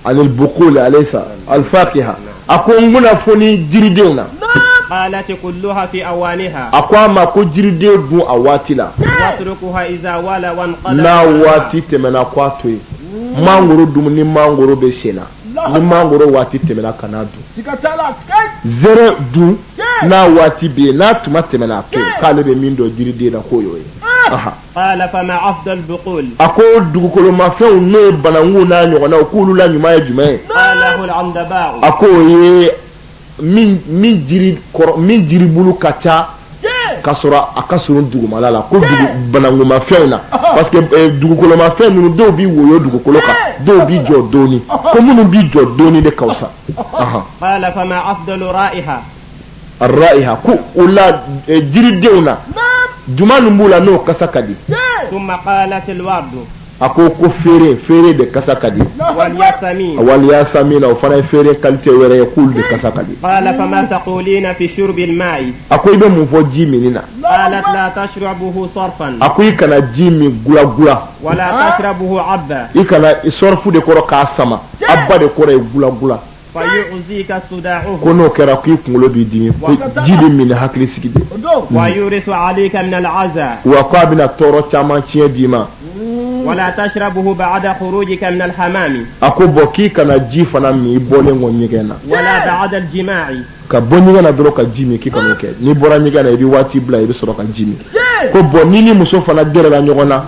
anil bukul alaysa alfakiha a ko n bɛna fɔ ni jiridenw na قالت كلها في أوانها a ko a ma ko jiriden dun a waati la واتركها إذا ولى وانقلب n'a waati tɛmɛna ko a to yen mangoro dun ni mangoro bɛ sen na ni mangoro waati tɛmɛna kana dun Sikatala. Skate. zɛrɛ dun n'a waati bɛ yen n'a tuma tɛmɛna to k'ale bɛ min dɔn jiriden na k'o y'o ye قال فما أفضل البقول a ko dugukolomafɛnw n'o ye bananku n'a ɲɔgɔnnaw k'olu la ɲuman ye jumɛn ye قال هو العندباء a ko o ye min jiribulu ka ca ka sɔrɔ a ka surun dugumala la ko banangumafɛnw na parce que dugukolomafɛn ninnu dɔw bi woyo dugukolo kan dɔw bi jɔ dɔɔni ko minnu bi jɔ dɔɔni de ka fisa قال فما أفضل رائحة الرائحة ko o la jiridenw na juma min b'u la n'o kasa ka di ثم قالت الورد a ko feere de kasa ka di والياسمين والياسمين o fana ye feere qualité wɛrɛ ye k'olu de kasa ka di قال فما تقولين في شرب الماء a ko i bɛ mun fɔ ji minni na قالت لا تشربه صرفا a ko i kana ji min gulagula ولا تشربه عبا i kana sɔrɔfu de kɔrɔ k'a sama abba de kɔrɔ ye gulagula فيعزيك صداعه ko n'o kɛra k'i kunkolo b'i dimi ko ji de minɛ hakili sigi de ويورث عليك من العزا wa ko a bɛna tɔɔrɔ caman tiɲɛ d'i ma ولا تشربه بعد خروجك من الحمام a ko bɔn k'i kana ji fana min i bɔlen kɔ ɲɛgɛn na ولا بعد الجماع ka bɔ ɲɛgɛn na dɔrɔn ka ji min k'i kan'o kɛ n'i bɔra ɲɛgɛn na i bɛ waati bila i bɛ sɔrɔ ka ji min ko bɔn n'i ni muso fana gɛrɛla ɲɔgɔn na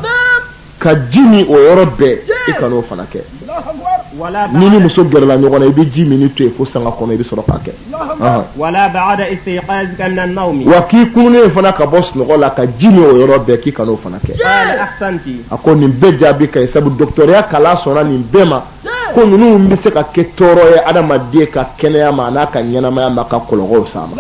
ka ji min o yɔrɔ bɛɛ i kan'o fana kɛ ولا n'i ni بعد muso gɛrɛla ɲɔgɔn na i bɛ ji min to yen fo sanga kɔnɔ i bɛ sɔrɔ k'a kɛ ولا بعد استيقاظك من النوم wa k'i kununen fana ka bɔ sunɔgɔ la ka ji min o yɔrɔ bɛɛ k'i kan'o fana kɛ قال أحسنت a ko nin bɛɛ jaabi ka ɲi sabu dɔgɔtɔrɔya kalan sɔnna nin bɛɛ ma ko ninnu bɛ se ka kɛ tɔɔrɔ ye adamaden ka kɛnɛya ma n'a ka ɲɛnamaya ma ka kɔlɔlɔw s'a ma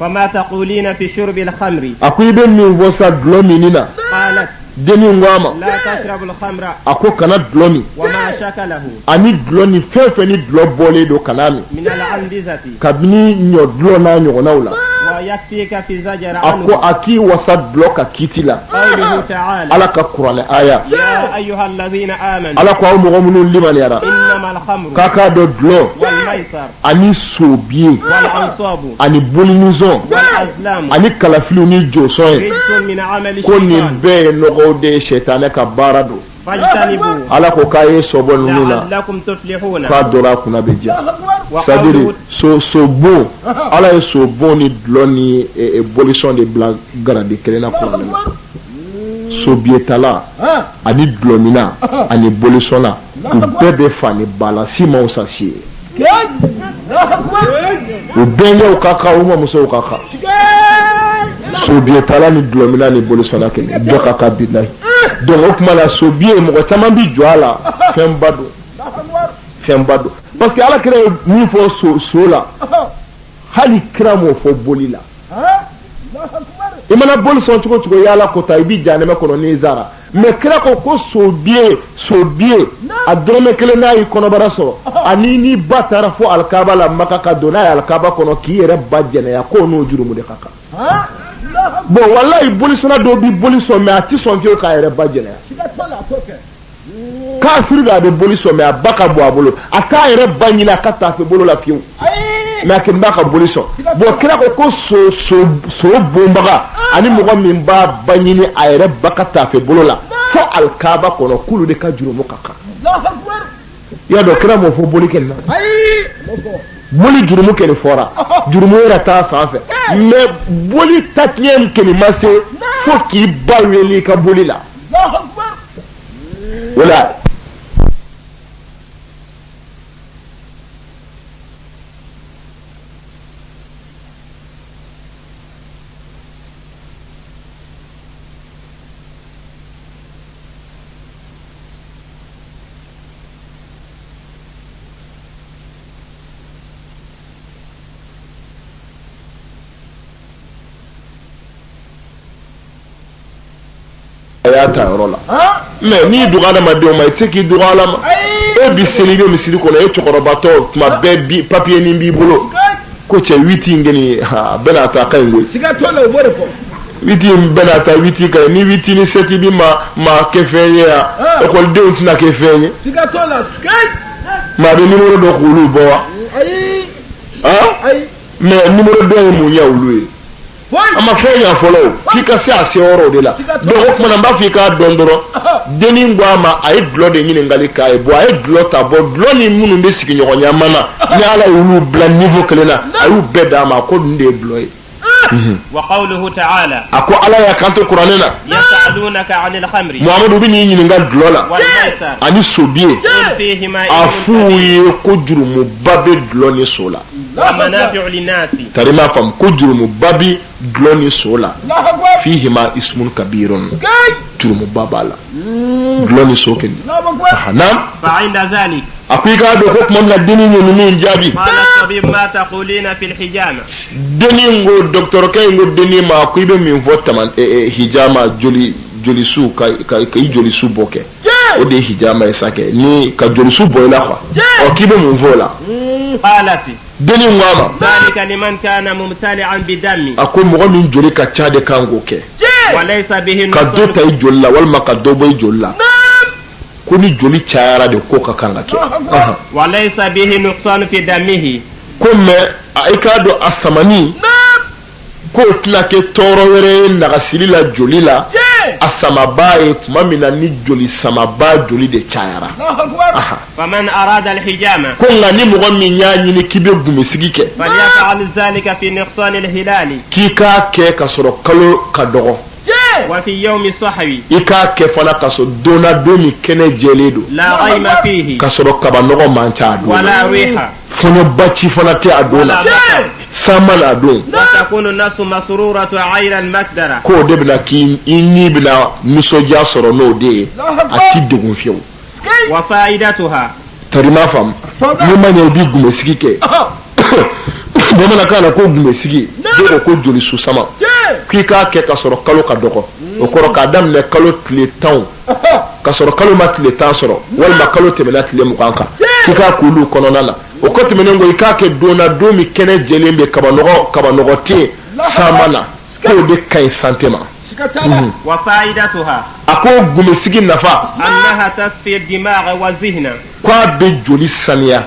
فما تقولين في شرب الخمر a ko i bɛ min fɔ sa dulɔ minni na قالت dennin ko a ma لا تشرب الخمر a ko kana dulɔ min وما شكله ani dulɔ ni fɛn fɛn ni dulɔ bɔlen don kana min من العنبزة kabini ɲɔ dulɔ n'a ɲɔgɔnnaw la ويكفيك في زجر a ko عنه a k'i wasa dulɔ ka kiiti la قوله تعالى ala ka kuranɛ aya يا أيها الذين آمنوا ala ko aw mɔgɔ minnu limaniyara إنما الخمر k'a k'a dɔn dulɔ والميسر ani sobiye والأنصاب ani bolinisɔn والأزلام ani kalafiliw ni jɔsɔn ye رجس من عمل ko nin الشيطان bɛɛ ye nɔgɔw de ye sɛtanɛ ka baara don فاجتنبوه ala ko k'a ye sɔbɔ ninnu na لعلكم تفلحون k'a dɔra a kunna bɛ diya وقوله c'est-à-dire sobon ala ye sobon ni dulɔ ni bolisɔn de bila garadi kelen na kuranɛ la sobiyetala ani dulɔmina ani bolisɔnna u bɛɛ bɛ fani ba la si ma wusa si ye u bɛnkɛw ka kan u ma musow ka kan sobiyetala ni dulɔmina ni bolisɔnna kelen bɛɛ ka kan bilahi donc o tuma la sobiye mɔgɔ caman bi jɔ a la fɛnba don parce que ala kira ye min fɔ so la hali kira m'o fɔ boli la i mana boli sɔn cogo cogo i ala kota i bi janɛmɛ kɔnɔ n'i zara mais kira ko sobiye a dɔrɔmɛ kelen n'a y'i kɔnɔbara sɔrɔ ani n'i ba taara fo alikaba la maka ka don n'a ye alikaba kɔnɔ k'i yɛrɛ ba jɛnɛya k'o n'o jurumu de ka kan bon walayi bolisɔnna dɔw bi boli sɔn mais a ti sɔn fiyewu k'a yɛrɛ ba jɛnɛya kafiri do a bɛ boli sɔn mais a ba ka bɔ a bolo a t'a yɛrɛ ba ɲini a ka taafe bolo la fiyewu mais a kɛlen b'a ka boli sɔn bon kira ko so bonbaga ani mɔgɔ min b'a ba ɲini a yɛrɛ ba ka taafe bolo la fo alikaba kɔnɔ k'olu de ka jurumu ka kan i y'a dɔn kira m'o fɔ boli kɛli la boli jurumu kɛli fɔra jurumu yɛrɛ t'a sanfɛ mais boli tatiɲɛ kɛli ma se fo k'i ba wele i ka boli la wala y'a ta yɔrɔ la mais n'i dugara adamadenw ma i tɛ se k'i dugara ala ma e bi seli i bɛ misiri kɔnɔ e cɛkɔrɔbatɔ tuma bɛɛ bi papiye nin b'i bolo ko cɛ 8 in kɔni bɛɛ n'a ta a ka ɲi koyi 8 in bɛɛ n'a ta 8 ka ɲi ni 8 ni 7 bi ma kɛ fɛn ye yan ekɔlidenw tɛna kɛ fɛn ye maa bɛ nimoro dɔ k'olu bɔ wa mais nimoro dɔ ye mun ye olu ye ama fenya follow fika si asioro de la do hokma namba fika dondoro deni ngwama ay glo de nyine ngali kay bo ay glo ta bo glo ni munu be sigi nyonya mana ni ala yulu bla niveau kelena ayu beda ma ko nde glo وقوله تعالى أكو على يا كانت القرآننا يسألونك عن الخمر محمد بن ينقال دلولا والميسر أني سوبيه قل فيهما أفوي كجر مبابي دلوني سولا ومنافع للناس تريما فهم كجر مبابي دلوني سولا فيهما اسم كبير جر مبابالا دلوني سوكن نعم فعند ذلك أكوي كادو حكم من الدين يمين جابي قال الطبيب ما تقولين في الحجامة دني ngo docteur kay ngo deni ma ko be min votta man hijama joli su kay joli su boke o de hijama esake ni ka joli su boyla kwa o kibe mun vola قالت deni ngama ذلك لمن كان ممتلعا بدم ako mo min joli ka chade kango ke وليس به ka do tay jolla wal ma ka do boy jolla ko ni joli chayara de ko ka kanga ke وليس به نقصان في دمه comme aikado asamani ko tlake toro were nagasili la joli la asamaba e kuma mina ni joli samaba joli de chayara فمن أراد الحجامة ko ngani mo mi nyaani ni kibe gumisigi ke فليفعل ذلك في نقصان الهلال kika ke kasoro kalo kadogo وفي يوم الصحوي ika ke fana kaso dona domi kene jeledo لا غيم فيه kasoro kabanogo mancha do ولا ريح fono bachi fana te adona samana adon وتكون الناس مسرورة عين المكدرة ko de bina ki inni bina musoja soro no de ati degun fiyo وفائدتها tarima fam ni manya bi gumesigi ke bo mana kana ko gumesigi de ko joli su sama kika ke kasoro kalo ka doko o koro ka dam ne kalo tile tan kasoro kalo ma tile tan soro walma kalo temela tile mukanka kika kulu kono nana o ko temenengo ikake dona domi kene jelembe kabanogo te samana ko de kay santema وفائدتها ako gumesigi nafa أنها تصفي الدماغ والذهن kwa be joli saniya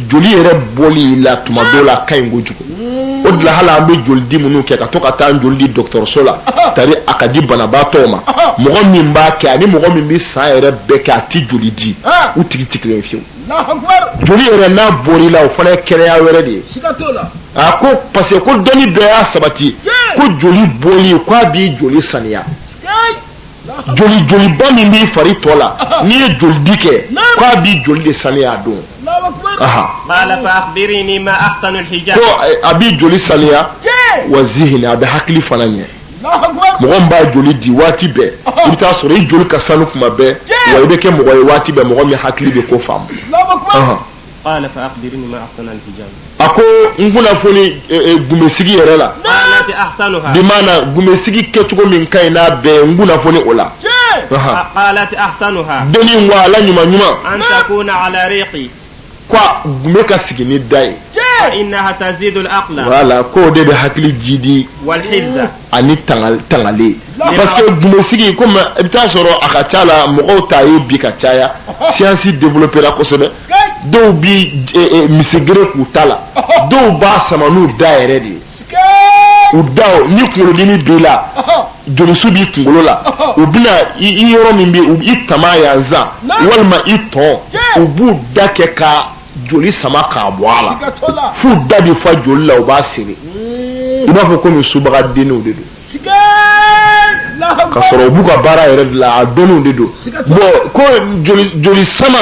joli yɛrɛ boli la tuma dɔ la kaɲi kojugu o de la hali an bɛ joli di minnu kɛ ka to ka taa joli di dɔgɔtɔrɔso la tari a ka di banabaatɔw ma mɔgɔ min b'a kɛ ani mɔgɔ min bɛ san yɛrɛ bɛɛ kɛ a ti joli di u tigi ti kelen fiyewu joli yɛrɛ n'a bɔr'i la o fana ye kɛnɛya wɛrɛ de ye a ko parce que ko dɔnni bɛɛ y'a sabati ko joli bɔli k'a b'i joli saniya joli ba min b'i fari tɔ la n'i ye joli di kɛ k'a b'i joli de saniya don قال فأخبريني ما أحسن الحجاب ko a b'i joli saniya wa zihni a bɛ hakili fana ɲɛ mɔgɔ min b'a joli di waati bɛɛ i bɛ taa sɔrɔ i joli ka sanu kuma bɛɛ wa i bɛ kɛ mɔgɔ ye waati bɛɛ mɔgɔ min hakili bɛ ko faamu قال فأخبرني ما أحسن الحجاب a ko n kunnafoni gumesigi yɛrɛ la قالت أحسنها dimana gumesigi kɛcogo min ka ɲi n'a bɛɛ n kunnafoni o la قالت أحسنها deni n ko ala ɲuman ɲuman أن تكون على ريقي ko gume ka sigi ni da ye فإنها تزيد العقل wala ko de bɛ hakili jidi والحفظ ani tangale parce que gumesigi comme i bɛ taa sɔrɔ a ka ca la mɔgɔw ta ye bi ka caya science développera kosɛbɛ dɔw bi misigere k'u ta la dɔw b'a sama n'u da yɛrɛ de ye u da ni kunkolodimi b'i la jolisu b'i kunkolo la u bɛna i yɔrɔ min bɛ i tama yanzan walima i tɔn u b'u da kɛ ka joli sama k'a bɔ a la f'u da bi fa joli la u b'a siri i b'a fɔ komi subagadenniw de don ka sɔrɔ u b'u ka baara yɛrɛ de la a dɔnniw de don bon ko joli sama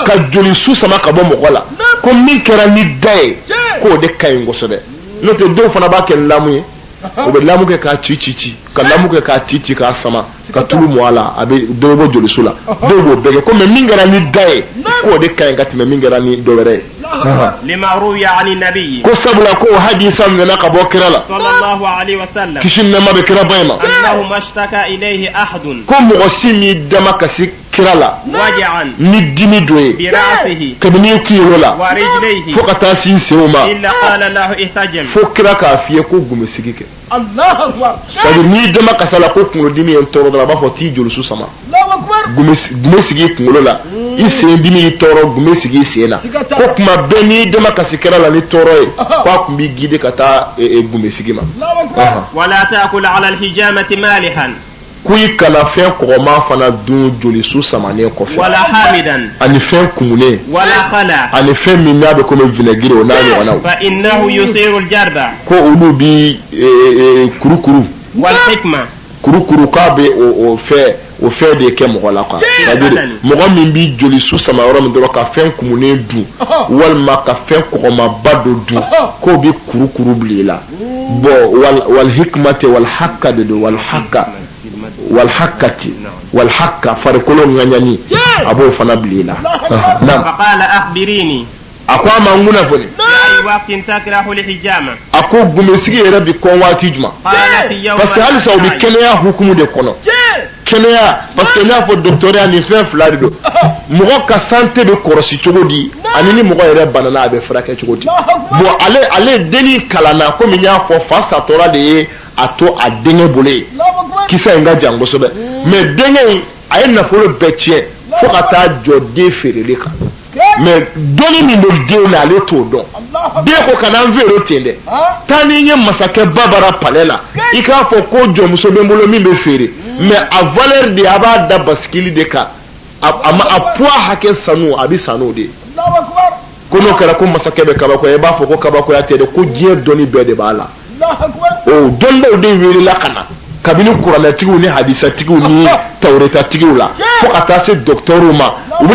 ka joli su sama ka bɔ mɔgɔ la ko min kɛra ni da ye k'o de ka ɲi kosɛbɛ n'o tɛ dɔw fana b'a kɛ ni lamu ye o bɛ lamu kɛ k'a ci ka lamu kɛ k'a ci k'a sama ka tulu mɔ a la a bɛ dɔ bɔ jolisu la dɔw b'o bɛɛ kɛ ko mɛ min kɛra ni da ye k'o de ka ɲi ka tɛmɛ min kɛra ni dɔ wɛrɛ ye لما روي عن النبي ko sabula ko hadisa min nana ka bɔ kira la صلى الله عليه وسلم kisi ni nɛɛma bɛ kira ba in ma أنه ما اشتكى إليه أحد ko mɔgɔ si m'i dama kasi kira la وجعا ni dimi dɔ ye برأسه kabini i kunkolo la ورجليه fo ka taa si senw ma إلا قال له احتجم fo kira k'a f'i ye ko gumesigi kɛ الله أكبر c'est à dire n'i dama kasa la ko kunkolodimi ye n tɔɔrɔ dɔrɔn a b'a fɔ t'i jolisu sama gume sigi kunkolo la i sen dimi i tɔɔrɔ gume sigi i sen na ko kuma bɛɛ n'i dama kasi kɛra la ni tɔɔrɔ ye ko a kun b'i guider ka taa gume sigi ma. wala ta'kul ala al-hijamati malihan kuyi kana fɛn kɔgɔma fana dun joli su samanen kɔfɛ wala hamidan ani fɛn kumunen wala khala ani fɛn min n'a bɛ komi vinaigre o n'a ɲɔgɔnnaw fa innahu yusiru al-jarba ko olu bi kurukuru wal hikma kurukuru k'a bɛ o fɛn de kɛ mɔgɔ la quoi c'est-à-dire mɔgɔ min bi joli su sama yɔrɔ min dɔrɔn ka fɛn kumunen dun walima ka fɛn kɔgɔmaba dɔ dun k'o bi kurukuru bila i la bon wal hikmati wal hakka de do wal hakka wal hakkati wal hakka farikolo ŋaɲani a b'o fana bila i la. faqala akhbirini a ko a ma ŋuna fɔni waqtin takrahu al-hijama a ko gumesigi yɛrɛ bi kɔn waati juma parce que halisa o bi kɛnɛya hukumu de kɔnɔ kɛnɛya parce que n'a fɔ docteur ni fɛn fila de don mɔgɔ ka santé bɛ kɔrɔsi cogo di ani ni mɔgɔ yɛrɛ banana a bɛ furakɛ cogo di bon ale denni kalanna komi n y'a fɔ fa satɔla de ye a to a denkɛ bolo ye kisa in ka jan kosɛbɛ mais denkɛ in a ye nafolo bɛɛ tiɲɛ fo ka taa jɔ den feereli kan mais dɔnni min bɛ den na ale t'o dɔn den ko kana n feere ten dɛ taa ni n ye masakɛ ba bara palais la i k'a fɔ ko jɔnmuso bɛ n bolo min bɛ feere mais a valeur de a b'a da basikili de kan a poids hakɛ sanu a bɛ san n'o de ye ko n'o kɛra ko masakɛ bɛ kabakoya i b'a fɔ ko kabakoya tɛ dɛ ko diɲɛ dɔnni bɛɛ de b'a la o dɔnnibaw de welela ka na kabini kuranɛtigiw ni hadisatigiw ni tawretatigiw la fo ka taa se docteurw ma u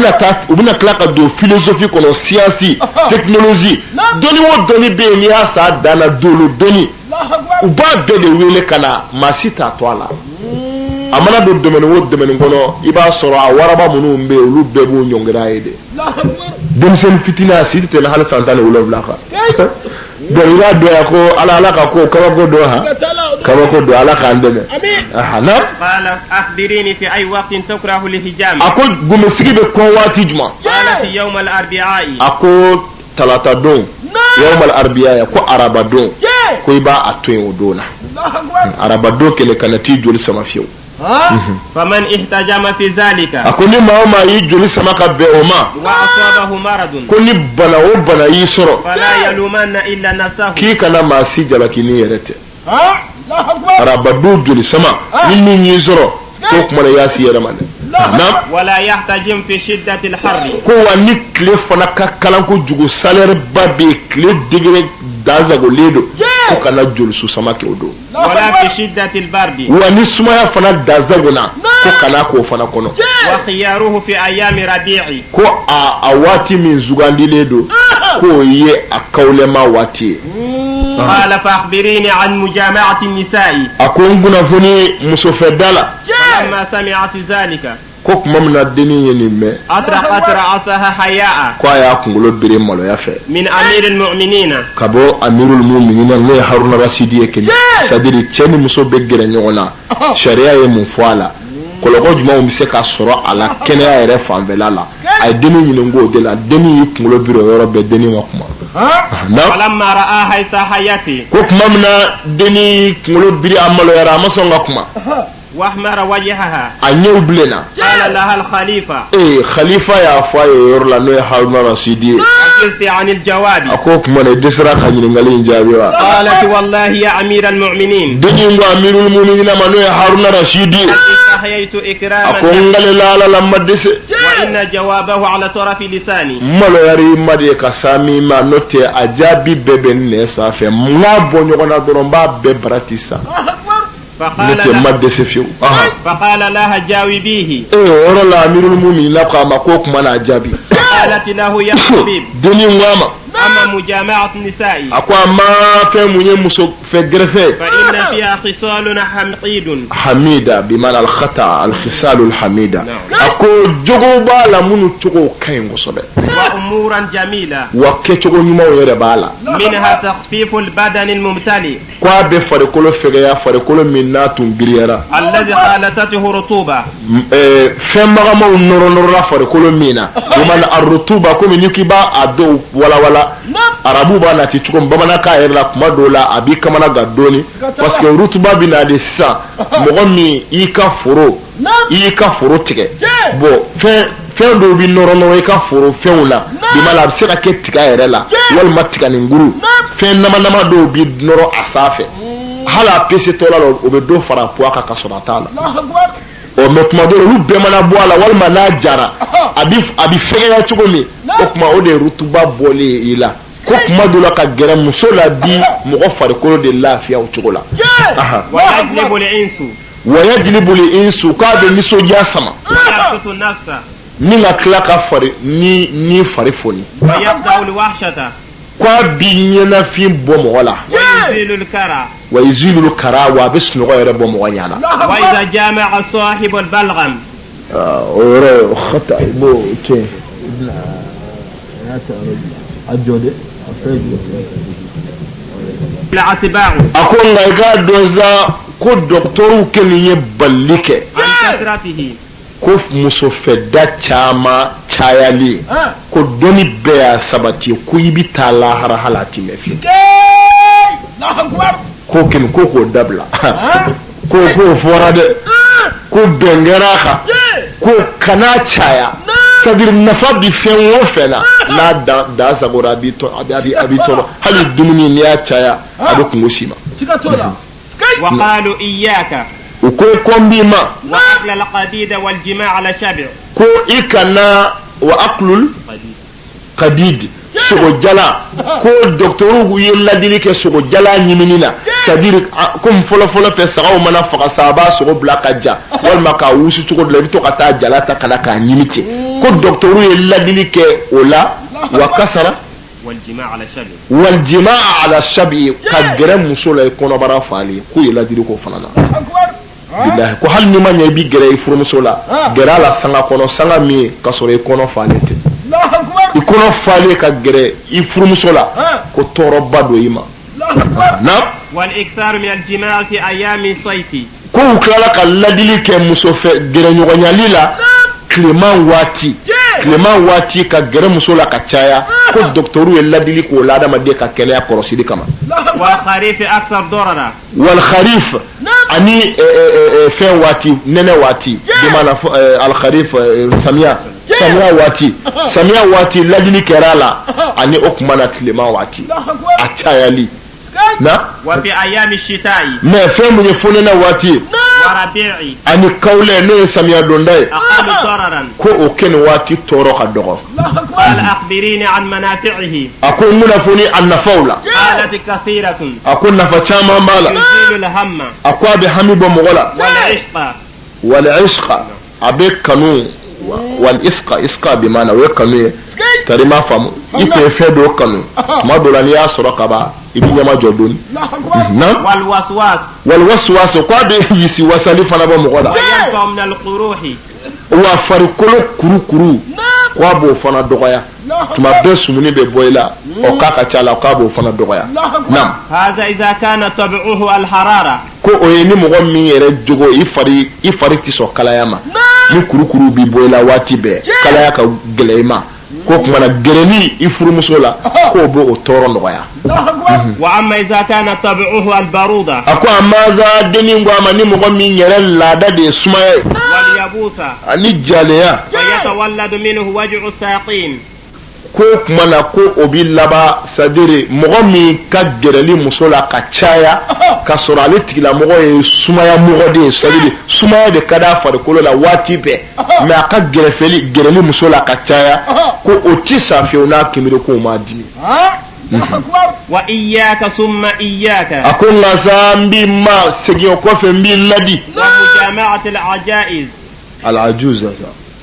bɛna tila ka don philosophie kɔnɔ science technologie dɔnni o dɔnni bɛ yen n'i y'a sa dan na dolo dɔnni u b'a bɛɛ de wele ka na maa si t'a to a la a mana don domaine o domaine kɔnɔ i b'a sɔrɔ a waraba minnu bɛ yen olu bɛɛ b'o ɲɔngir'a ye de denmisɛnnin fitinin a si tɛ tɛmɛ hali san 17 kan donc i b'a dɔn yan ko ala ka ko kabako dɔn ha kabako dɔn ala k'an dɛmɛ na qala akhbirini fi ay waqtin takrahu al-hijama a ko gumesigi bɛ kɔn waati juma qala fi yawm al-arbi'a a ko talata don yawm al-arbi'a ko araba don ko i b'a a to yen o don na araba don kɛlɛ kana t'i joli sama fiyewu faman ihtajama fi zalika a ko ni maa o maa y'i joli sama ka bɛn o ma wa asabahu maradun ko ni bana o bana y'i sɔrɔ fala yalumanna illa nafsahu k'i kana maa si jalaki ni yɛrɛ tɛ arabadu joli sama ni min y'i sɔrɔ ko kuma na i y'a si yɛrɛ ma dɛ wala yahtajim fi shiddati al-harri ko wa ni tile fana ka kalan kojugu salaire ba bɛ yen tile degré dazagolen don ko kana joli su sama kɛ o don wala fi shiddati al-bardi wa ni sumaya fana dazagona ko kana k'o fana kɔnɔ wa khiyaruhu fi ayami rabi'i ko a waati min sugandilen don k'o ye a kawlɛma waati ye qala fa akhbirini an mujama'ati an-nisa'i a ko n kunnafoni musofɛda la falamma sami'at zalika ko kuma min na denni ye nin mɛn atraqat ra'saha haya'a ko a y'a kunkolo bere maloya fɛ min amiril mu'minina ka bɔ amirul mu'minina n'o ye haruna rasidi ye kelen c'est-à-dire cɛ ni muso bɛ gɛrɛ ɲɔgɔn na sariya ye mun fɔ a la kɔlɔkɔ jumɛnw bɛ se ka sɔrɔ a la kɛnɛya yɛrɛ fanfɛla la a ye denni ɲininka o de la denni y'i kunkolo biri o yɔrɔ bɛɛ denni ma kuma falamma ra'a haysa hayati ko kuma min na denni kunkolo biri a maloyara a ma sɔn ka kuma wahmara wajhaha a ɲɛw bilenna qala laha al-khalifa khalifa y'a fɔ a ye yɔrɔ la n'o ye haruna rasidi ye ajilti anil jawabi a ko kuma na i dɛsɛra ka ɲininkali in jaabi wa qalat wallahi ya amir al-mu'minin denni ko amirul mu'minina ma n'o ye haruna rasidi istahaytu ikraman a ko n galela ala la ma dɛsɛ wa inna jawabahu ala tarafi lisani maloyari ma de ka sami ma n'o tɛ a jaabi bɛɛ bɛ ne sanfɛ n k'a bɔ ɲɔgɔn na dɔrɔn n b'a bɛɛ barati sa ne tɛ ma dɛsɛ fiyewu faqala laha jawibihi yɔrɔ la amirul mu'minina ko a ma ko kuma n'a jaabi qalat lahu ya habib denni ko a ma amma mujama'at nisa'i a ko a ma fɛn mun ye muso fɛ gɛrɛfɛ fa inna fiha khisalun hamidun hamida bi mana al-khata al-khisal al-hamida a ko jogo b'a la minnu cogo ka ɲi kosɛbɛ wa umuran jamila wa kɛcogo ɲumanw yɛrɛ b'a la minha takhfifu al-badan al-mumtali ko a bɛ farikolo fɛgɛya farikolo min n'a tun giriyara alladhi khalatatuhu rutuba fɛn magamaw nɔrɔnɔrɔla farikolo min na o mana a rutuba komi ni k'i b'a a dɔw walawala arabu ba na ti chuko bamana ka yela kuma dola abi kamana ga doni parce que rutuba bi na de sa mo mi I ka foro tige bo fe do bi norono I ka foro feula bi mala bi sera ke tiga yere la wal matika ni nguru fe nama do bi noro asafe hala pese tola o be do fara po aka ka sonata la o metuma do lu be mana bo ala wal mana jara abi fege ya chuko mi o kuma o de rutuba bole ila ko kuma do la ka gere muso la bi mo ko fare ko de lafiya o chuko la ويجلب الإنس كاد نسوجا سما نينا كلاكا فري ني فريفوني ويبدأ الوحشة كابينينا في بومولا ويزيل الكرا وابس نغير بوموانيانا وإذا جامع صاحب البلغم اوري خطا بو كي الاتباع اكون لايغا دوزا ko docteur kelen ye ballike ko muso fedda chama chayali ko doni be sabati ko yibita la har halati mefi ko ken ko dabla ko forade ko bengeraka ko kana chaya c'est-à-dire nafa bi fen wo fena na da sabora bi to abi to hali dumuni ni ya chaya ado kungosima وقالوا إياك وكون بما وأكل القديد والجماع على شبع كو إكنا وأكل القديد سوغو جلا كو دكتورو يلا ديليك سوغو جلا نيمينينا c'est-à-dire comme fola pe saga mana faga saba sogo blaka ja wal maka wusu tuko de bito kata jala ta kana ka nyimite ko doktoru yella dilike ola wa kasara والجماع على الشبع كجرم مسولا يكون برا فالي كو يلا ديركو فنانا بالله كو هل نما نبي جري فرمسولا جرا لا سانغا كونو سانغا مي كاسوري كونو فاليتي الله اكبر يكونو فالي كجري يفرمسولا كو تورو بادو يما نعم والاكثار من الجماع في ايام الصيف كو كلا كالدلي كمسوفه جري نيغنياليلا Clément wati ka gere muso la ka caya ko docteuru yella dili ko la dama de ka kele ya korosidi kama wal kharif akthar darara wal kharif ani fe wati nene wati de mana al kharif samia wati la dili kerala ani okmana Clément wati a caya li na wa fi ayami shitai mais fe mu yefone na wati warabi'i ani kawle ne samia dondai aqalu dararan ko o ken wati toro ka dogo qal akhbirini an manafi'ihi akun munafuni an nafawla qalat kathiratun akun nafa chama mala yuzilu alhamma akwa bi hamibo mogola wal ishqa abe kanu wal isqa bi mana we kanu tarima famu ite fe do kanu madolani ya soroka ba ibi nyama jodoni na wal waswas ko be yisi wasali fana ba mogola yanfa min al quruhi wa farikolo kuru ko bo fana dogoya tuma be sumuni be boyla o kaka chala ko bo fana dogoya nam hadha idha kana tab'uhu al harara ko o yeni mo mi yere jogo i fari ti so kalayama ni kuru bi boyla wati be kalaya ka geleima ko kuma na gereni i furumuso la ko bo o toro ndoya wa amma idha kana tab'uhu al baruda ako amaza deni ngwa ni mo mi yere lada de sumaye wal yabusa ani jaleya wa yatawalladu minhu waj'u saqin ko kuma na ko obi laba sadire mogo mi ka gereli muso la ka caya ka sɔrɔ ale tigila mɔgɔ ye sumaya mɔgɔ de ye sadire sumaya de ka d'a farikolo la waati bɛɛ mais a ka gereli muso la ka caya ko o ti safiyewu n'a kimiri ko ma dimi wa iyyaka summa iyyaka a ko nka sa n b'i ma segin o kɔfɛ n b'i ladi wa mujama'at al ajaiz al ajuz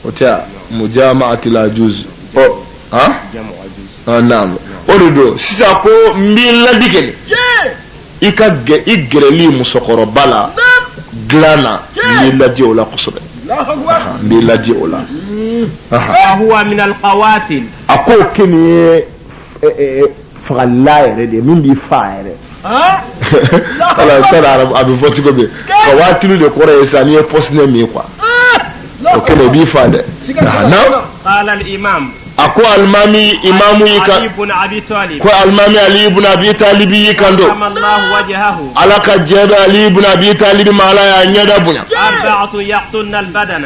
o tɛ mujama'at al ajuz o naam orudo sisa ko mbi ladigeni i gereli musokoroba la glana mbi ladi ola kusobe mbi ladi ola huwa min alqawatil ako keni fagalla yere de min bi fa yere ala tara arab abi foti ko be qawatil de kore esani e posne mi quoi o kene bi fa de qala al imam ako almami imamu yika علي بن أبي طالب ko almami ali ibn abi talib yikando كرم الله وجهه alaka jeda ali ibn abi talib mala ya nyada bunya 4 يقتلن البدن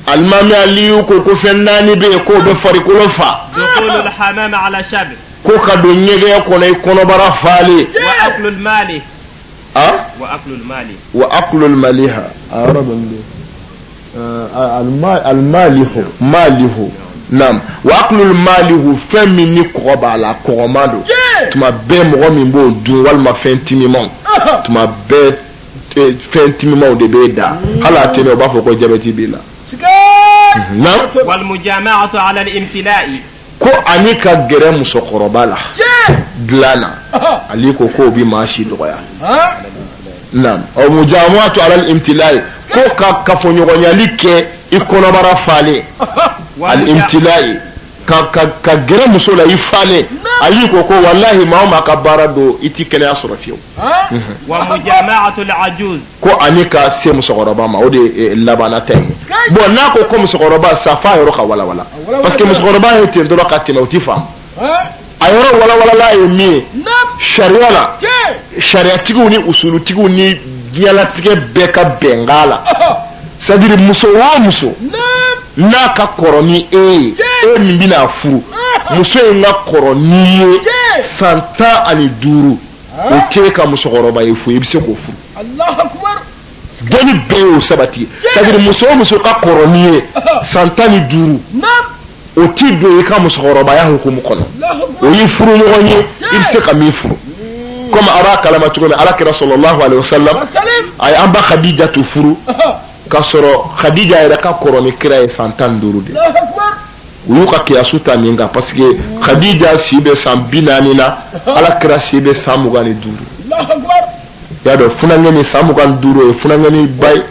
almami ali ko fennani be ko be farikulo fa دخول الحمام على شبه ko kado nyege ko nay kono bara fali وأكل المال وأكل المال وأكل المليحة الماليه نعم وأكل الماليه فمني قرب على قرمادو تما بين مغمين بو دون والما فنتيمي مون تما بين فنتيمي مون دي بيدا هلا تيمي وبافو كو جابتي بيلا نعم والمجامعة على الامتلاء ko ani ka gɛrɛ musokɔrɔba la dilan na ale ko k'o bi maa si dɔgɔya naam ɔ mujamuatu ala al-imtilai ko ka kafoɲɔgɔnyali kɛ i kɔnɔbara falen al-imtilai ka gɛrɛ muso la i falen ale ko wallahi maa o maa ka baara do i ti kɛnɛya sɔrɔ fiyewu ومجامعة العجوز ko ani ka se musokɔrɔba ma o de labana ta ye bon n'a ko musokɔrɔba sa fa yɔrɔ ka walawala parce que musokɔrɔba ye ten dɔrɔn ka tɛmɛ o ti faamu a yɔrɔ walawalala ye min ye sariya la sariyatigiw ni usulutigiw ni diɲɛlatigɛ bɛɛ ka bɛnkan la c'est à dire muso o muso n'a ka kɔrɔ ni e ye e min bɛna furu muso in ka kɔrɔ n'i ye san 15 o tɛ ka musokɔrɔba ye fo i bɛ se k'o furu dɔnni bɛɛ y'o sabati c'est à dire muso o muso ka kɔrɔ n'i ye san 15 o ti don i ka musokɔrɔbaya hukumu kɔnɔ o y'i furu ɲɔgɔn ye i bɛ se ka min furu comme a b'a kalama cogo min alakira sallallahu alaihi wasallam a ye an ba Khadija to furu k'a sɔrɔ Khadija yɛrɛ ka kɔrɔ ni kira ye san 15 de u y'u ka kiyasu ta nin kan parce que Khadija si bɛ san 40 na alakira si bɛ san 25 y'a dɔn funanŋɛ ni san 25 ye funanŋɛni ba ye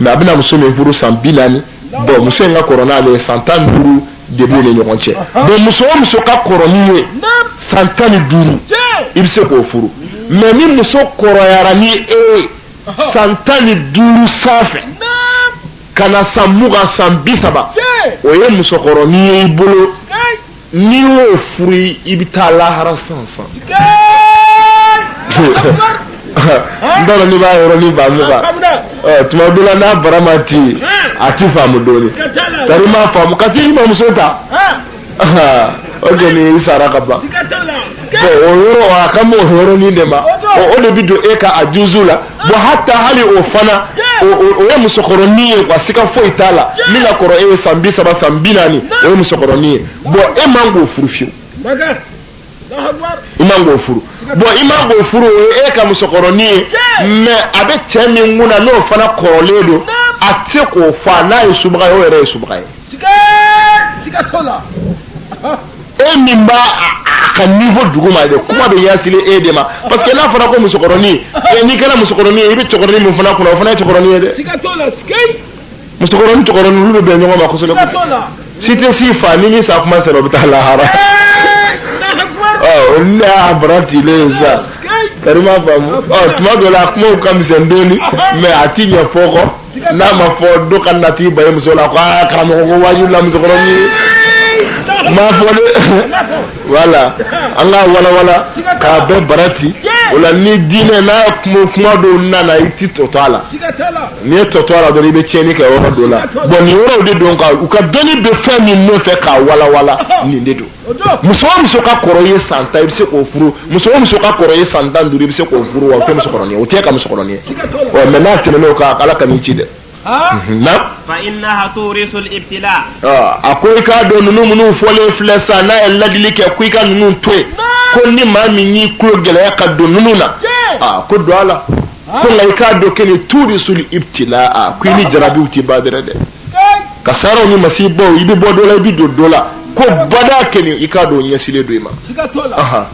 mais a bɛna muso min furu san 40 bon muso in ka kɔrɔ n'ale ye san 15 de b'u ni ɲɔgɔn cɛ donc muso o muso ka kɔrɔ n'i ye san 15 i bɛ se k'o furu mais ni muso kɔrɔyara ni e ye san 15 sanfɛ ka na san 20 san 30 o ye musokɔrɔ n'i ye i bolo n'i y'o furu i bɛ taa lahara sansan n t'a dɔn n'i b'a yɔrɔ ni faamu kan tuma dɔ la n'a bara ma ti a ti faamu dɔɔni tari m'a faamu ka t'i ma muso ta o kɔni i sara ka ban bon o yɔrɔ a ka m'o yɔrɔnin de ma o de bi don e ka a juzu la bon hatta hali o fana o ye musokɔrɔnin ye quoi siga foyi t'a la min ka kɔrɔ e ye san 30 san 40 o ye musokɔrɔnin ye bon e man k'o furu fiyewu i man k'o furu bon i man k'o furu o ye e ka musokɔrɔnin ye mais a bɛ cɛ min kun na n'o fana kɔrɔlen don a tɛ k'o fɔ n'a ye subaga ye o yɛrɛ ye subaga ye e min b'a ka niveau duguma de kuma bɛ ɲɛsili e de ma parce que n'a fɔra ko musokɔrɔnin n'i kɛra musokɔrɔnin ye i bɛ cɛkɔrɔnin min fana kunna o fana ye cɛkɔrɔnin ye dɛ musokɔrɔnin cɛkɔrɔnin olu bɛ bɛn ɲɔgɔn ma kosɛbɛ si tɛ si fa ni min sa kuma sera o bɛ taa lahara ne y'a bara tilen sa kari ma faamu tuma dɔ la kumaw ka misɛn dɔɔni mais a ti ɲɛ fɔ kɔ n'a ma fɔ dɔ ka nati ba ye muso la ko karamɔgɔ ko wajibi la musokɔrɔnin m'a fɔ de voilà an ka walawala k'a bɛɛ barati o la ni diinɛ n'a kuma dɔw nana i ti tɔ to a la n'i ye tɔ to a la dɔrɔn i bɛ tiɲɛni kɛ yɔrɔ dɔ la bon nin yɔrɔw de don ka u ka dɔnni bɛ fɛn min nɔfɛ k'a walawala nin de don muso o muso ka kɔrɔ i ye san 10 i bɛ se k'o furu muso o muso ka kɔrɔ i ye san 15 i bɛ se k'o furu wa o tɛ musokɔrɔnin ye o tɛ ka musokɔrɔnin ye mais n'a tɛmɛn'o kan Ala ka n'i ci dɛ. فإنها تورث الابتلاء ako i k'a dɔn ninnu minnu fɔlen filɛ sa n'a ye ladili kɛ ko i ka ninnu to yen ko ni maa min y'i tulo gɛlɛya ka don ninnu na ko don a la ko nka i k'a dɔn k'ni turisul ibtilaa ko i ni jarabiw ti ban dɛrɛ dɛ ka saraw ni masibaw i bɛ bɔ dɔ la i bɛ don dɔ la ko bada kɛni i k'a dɔn ɲɛsilen don i ma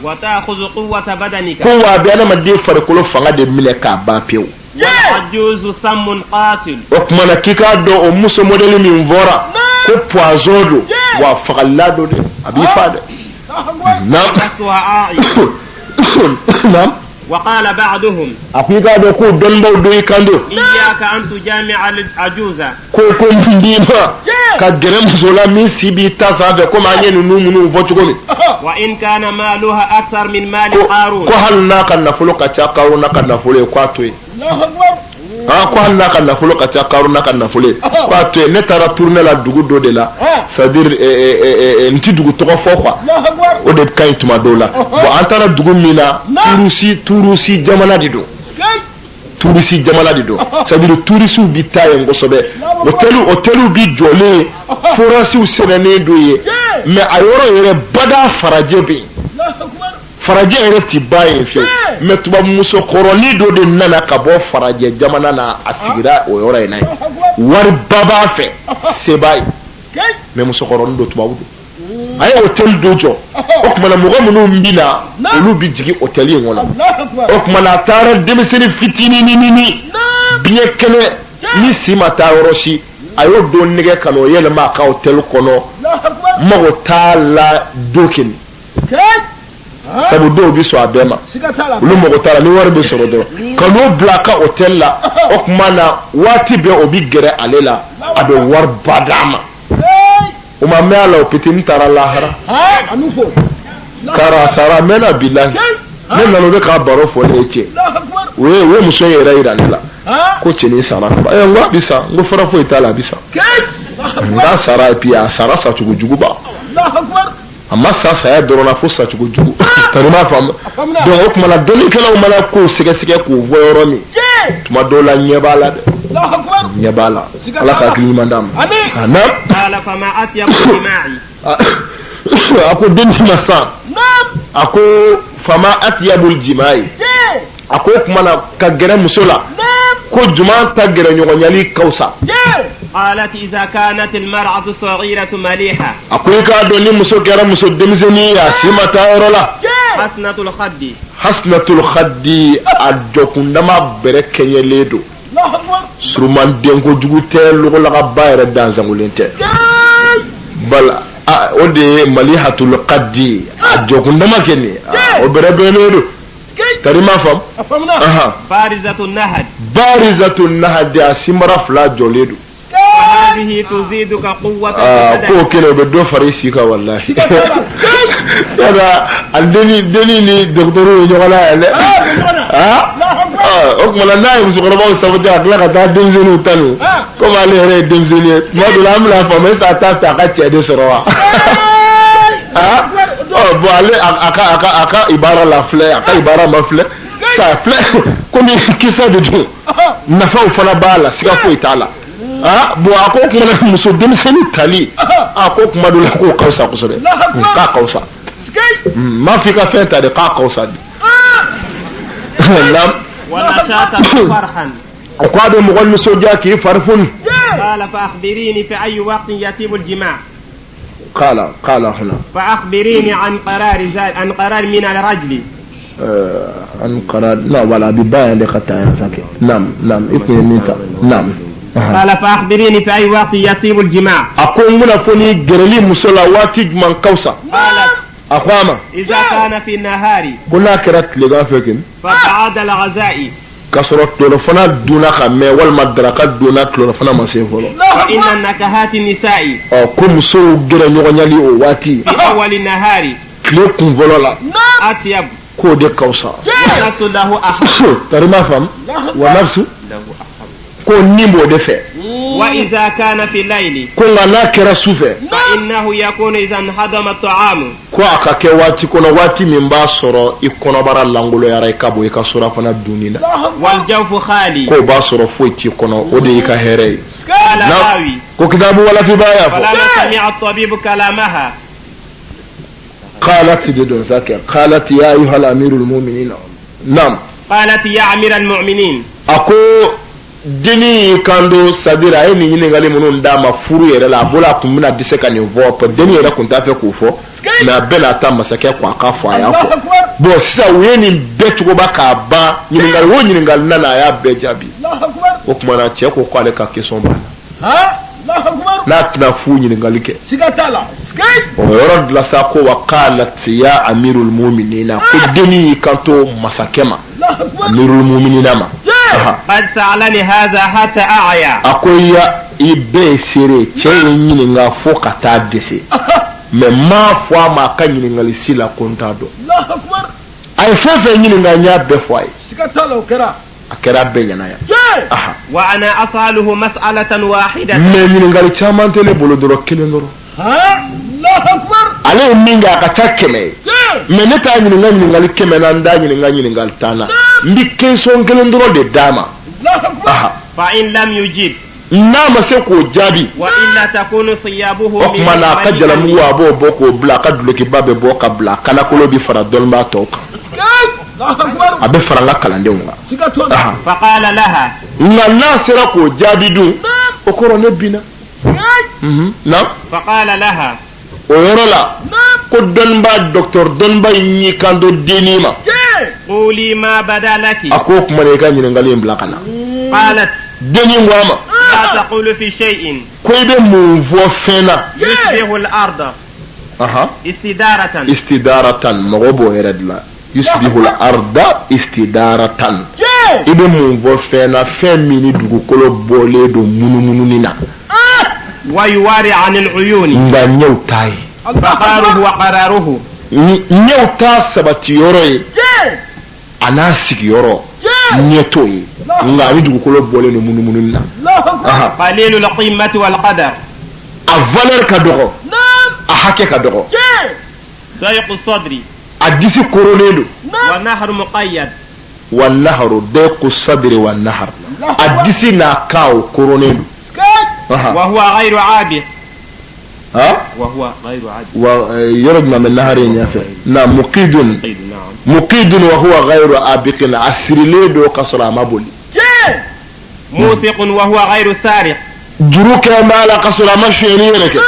وتأخذ قوة بدنك ko wa a bɛ adamaden farikolo fanga de minɛ k'a ban pewu والعجوز سم قاتل o kumana k'i k'a dɔn o muso modèle min fɔra ko poison don wa fagala don dɛ a b'i fa dɛ naam وقال بعضهم أخيكا دكو دنبو دوي كاندو إياك أن تجامع العجوز كوكو مدينة كجرم زولا من سيبي تاسا كم عنين نومنو فوتشكومي وإن كان مالها أكثر من مال قارون كو هل ناكا نفلو كتا قارون ناكا نفلو كواتوي الله أكبر ko hal naka nafolo ka ca karu naka nafole ko to ne tara tourner la dugu do de la c'est à dire nti dugu to fo quoi o de kay tuma do la bo antara dugu mina turusi jamana dido turisi jamana dido c'est à dire turisi bi taye ngosobe hotelu bi jole forasi u senane do ye mais ayoro yere bada faraje bi faraje yɛrɛ ti ba yen fiyewu mais tubabu muso kɔrɔni dɔ de nana ka bɔ farajɛ jamana na a sigira o yɔrɔ in na yen wari ba b'a fɛ se b'a ye mais muso kɔrɔni dɔ tubabu don a ye hôtel dɔ jɔ o kumana mɔgɔ minnu bɛ na olu bɛ jigin hôtel in kɔnɔ o kumana a taara denmisɛnnin fitinin biɲɛ kɛnɛ ni si ma taa yɔrɔ si a y'o don nɛgɛ ka n'o yɛlɛma a ka hôtel kɔnɔ mago t'a la don kelen sabu dɔw bi sɔn a bɛɛ ma olu mago t'a la ni wari bɛ sɔrɔ dɔrɔn ka n'o bila a ka hôtel la o tuma na waati bɛɛ o bi gɛrɛ ale la a bɛ wari ba d'a ma o ma mɛn a la o pitini taara lahara kara sara mɛn na bilahi ne nana o bɛ k'a baro fɔ ne ye cɛ o ye muso in yɛrɛ yira ne la ko cɛnin sara ka ban n ko a bɛ sa n ko fara foyi t'a la a bɛ sa n k'a sara et puis a sara sacogo juguba a ma sa saya dɔrɔn na fo sacogo jugu tari m'a faamu donc o tuma na dɔnnikɛlaw mana kow sɛgɛsɛgɛ k'o fɔ yɔrɔ min tuma dɔw la ɲɛ b'a la dɛ ɲɛ b'a la ala ka hakili ɲuman d'a ma a ko denni ma san a ko fama atiyabul jima'i a ko o tuma na ka gɛrɛ muso la ko juma ta gɛrɛ ɲɔgɔnyali ka fisa قالت إذا كانت المرأة صغيرة مليحة أقول كادوني مسو كرا مسو دمزني يا سيما تايرولا حسنة الخد حسنة الخد أدوكم دما بركة يليدو سرمان دينكو جوتة لغلا غباير دانزانغولينتة بل أودي مليحة القد أدوكم دما كني وبربينيدو ترى ما فهم بارزة النهد بارزة النهد يا سيمرا فلا جوليدو هذه تزيدك قوة كو كده بدو فريسيكا والله هذا الدني ني دكتور يجولا اكمل نايم سكرباو سبدي اكلا كتا دمزني تانو كما عليه ري دمزني ما دولا املا فما ستا تا كاتي دي سروا بو علي aka ibara la fleur aka ibara ma fleur ça fleur comme qui ça de Dieu nafa ufana bala sika ko itala bo ako kuma muso demseni tali ako kuma do la ko kausa ko sobe ka kausa ma fi ka fenta de ka kausa lam wala shata farhan ko do mo gon so jaki farfun qala fa akhbirini fi ay waqtin yatibu al-jima' قال هنا فأخبريني عن قرار من الرجل عن قرار لا ولا بباين لقطع ساكن نعم نعم قال فأخبريني في أي وقت يطيب الجماع أقول من فني جرلي مسلواتي من كوسا قالت أقوام إذا كان في النهار كنا كرت لغافكين فبعد الغزاء كسرت تلفنا دونك ما والمدركات دونك تلفنا ما سيفولو وإن النكهات النساء كم سو جرلي غنيالي واتي في أول النهار كلكم فولولا أطيب كو دي كوسا ونفس له أحب ترى ما فهم ونفس ko nimbo de fe وإذا كان في الليل ko ngana kera sufe فإنه يكون إذا انهضم الطعام ko akake wati kono wati min ba soro ikono bara langulo yara ikabo ikasura fana dunina والجوف خالي ko ba soro foiti kono ode ika here قال راوي ko kitabu wala fi baya fo فلما سمع الطبيب كلامها قالت دون زكي قالت يا ايها الامير المؤمنين نعم قالت يا أمير المؤمنين ako deni kando sadira ay ni nyine ngali munun dama furu yere la bola kumuna dise kan vote deni yere kun ta fe ku fo na bela ta masake kwa ka fo aya fo bo sa weni betugo baka ba nyine ngali wo nyine ngali nana ya be jabi o kuma na che ko kwale ka keson ba na tna fu nyine ngali ke sigatala o yorod la sa ko wa qalat ya amirul mu'minina ko deni kanto masakema amirul mu'minina ma قد سألني هذا حتى أعيا akoya ibe sere che nyini nga fo kata dese me ma fo ma ka nyini ngali sila kontado الله أكبر ay fefe nyini nga nya be fo ay سكتلا وكرا akera be nyana ya وأنا أسأله مسألة واحدة me nyini ngali chaman tele bolo doro kelen doro ها الله أكبر ale minga ka takeme me ne ta nyini ngali keme na nda nyini ngali tana ndi kenson kelen doro de dama الله أكبر فإن لم يجيب nama se ko jabi وإلا تكون ثيابه o kuma na ka jalamu wa bo ko bla ka duloki babe bo ka bla kana kolo bi fara dolma to الله أكبر abe fara la kalandenga سكتلا فقال لها nga nasira ko jabi du o koro ne bina na فقال لها o yoro la ko donba docteur donba yi kando denima قولي ما بدا لك ako kuma ne ka nyine ngali bla kana قالت deni ngwama لا تقول في شيء ko be mu vo fena يشبه الأرض استدارة istidaratan magobo eredla yusbihu al-arda istidaratan ibe mu vo fena femini dugukolo bole do munumunina ويواري عن العيون nga nyautai فقاره وقراره nyauta sabati yoro ana sigi yoro nyeto yi nga ni dugukolo bole no munumunina قليل القيمة والقدر a valeur ka dogo a hake ka dogo ضيق الصدر a disi koronedo والنهر مقيد والنهر ضيق الصدر والنهر a disi na kawo koronedo وهو غير عابر ها وهو غير عابر ويرد من النهر ينفع نعم مقيد نعم مقيد وهو غير عابق اسرليدو قصر مابولي موثق وهو غير سارق جروك ما لا قصر مشيني لك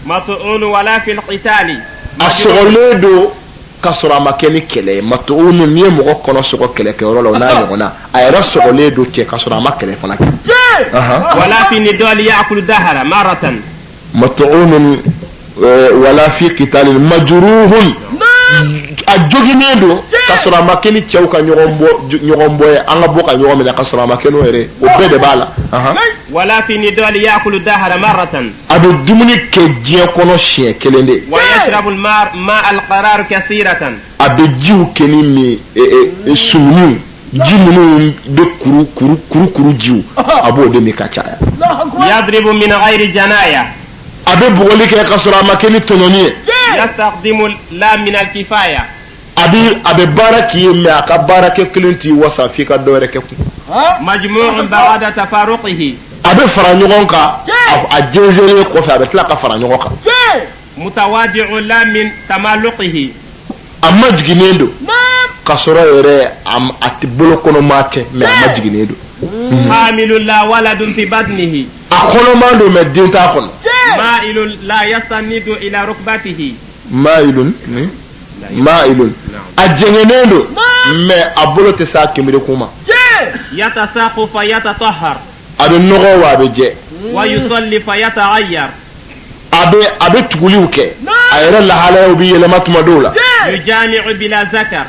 مطعون ولا في القتال اسرليدو قصر مكاني كله مطعون مي مغو كونو سوكو كله كيرولو نا نغنا ايرا سرليدو تي قصر مكاني فنك ولا في النضال يأكل الدهر مرة مطعون ولا في قتال مجروح ajoginedo kasura makeni chauka nyogombo anga boka nyogombe na kasura makeno ere obede bala ولا في النضال يأكل الدهر مرة ado dumuni ke je kono she kelende ويشرب الماء ماء القرار كثيرة abe jiu kenimi sunu jimunu de kuru jiu abo de mi kachaya يضرب من غير جناية abe bugoli ke kasura makeni tononi يستخدم لا من الكفاية abe baraki me aka barake klenti wasa fika dore ke مجموع بعد تفارقه abe fara nyogon ka a jezere ko fa abe tlaka fara nyogon ka متواضع لا من تملقه amma jiginendo kasoro yere am atibolo kono mate me amma jiginendo حامل لا ولد في بدنه akono mando me dinta kono مائل لا يستند إلى ركبته mailun ajengenendo me abolo te sa kimire kuma يتساق فيتطهر abe nogo wa be je ويصلي فيتغير abe tuguliuke ayere la hala obi yele matuma dola يجامع بلا ذكر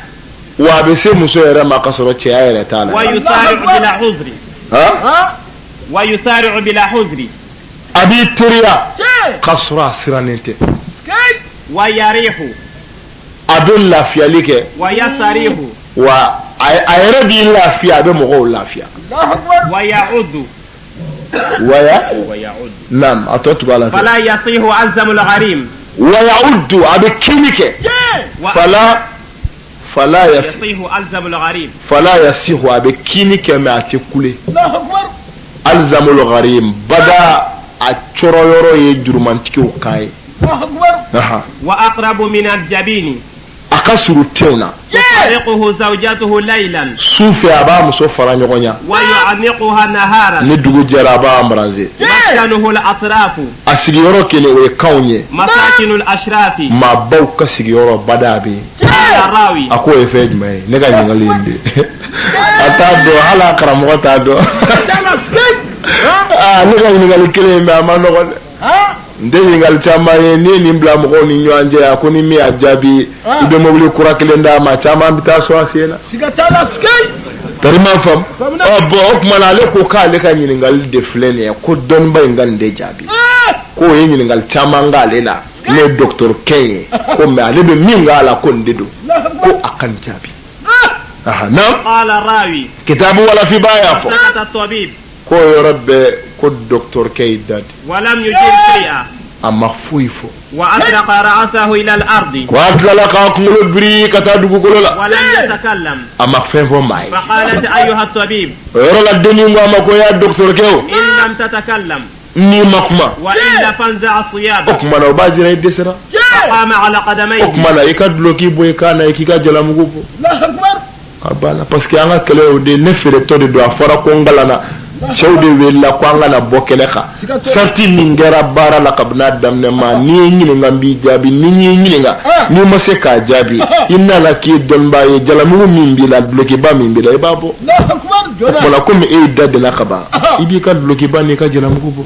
wa be se muso yere makasoro che ayere tala ويسارع بلا حذر ويسارع بلا حذر abi teriya kasra siranente ويريح abin lafiyalike ويسريح wa ayere bi lafiya abe mogo lafiya ويعود waya nam atotu bala فلا يصيح ألزم الغريم ويعود abe kinike fala يصيح ألزم الغريم فلا يصيح abe kinike me atekule alzamul gharim bada a choro yoro ye jurumantiki ukai وأقرب من الجبين akasuru teuna تفارقه زوجته ليلا sufi aba muso fara nyogonya ويعنقها نهارا ni dugu jera aba amranze مسكنه الأطراف asigi yoro kele we kaunye مساكن الأشراف ma baw ka sigi yoro bada bi الراوي ako e fej mai ne ga ngali indi ata do hala karamo ta do ne ga ngali kele me amano ko ndeni ngal chama ye ni mbla mo ni nyanje akoni mi ajabi ibe mobile kura kele nda ma chama bita so asena Sigatala skay tarima fam bo okmana ale ko kale ka nyiningal de flene ko don bay ngande jabi ko ye nyiningal chamanga lela le docteur Keye ko me ale be minga ko ndedo ko akan jabi aha na qala rawi kitabu wala fi baya fo sakata at-tabib ko yo rabbe ko docteur Keye dad ولم يجب شيئا amma fuifo وأطلق رأسه إلى الأرض وأطلق أقول بري كتادو كولا ولم يتكلم أما فين ماي فقالت أيها الطبيب يرى الدنيا ما كو يا دكتور كيو إن لم تتكلم ni makuma وإلا فانزع ثيابك okmana obajira idesera فقام على قدميه okmana ikadloki boy kana ikika jala mugubo Allahu Akbar. abana parce que anga kele de nefere to de do afara ko ngalana chawde wella ko anga na bokele kha sarti ningera bara la kabna damne ma ni nyini ngambi jabi ni nyini nga ni maseka jabi inna la ki don baye jala mu mimbi la bloki ba mimbi la babo Allahu Akbar. Jona. wala comme e dad na kaba ibi ka bloki ba ni ka jala mugubo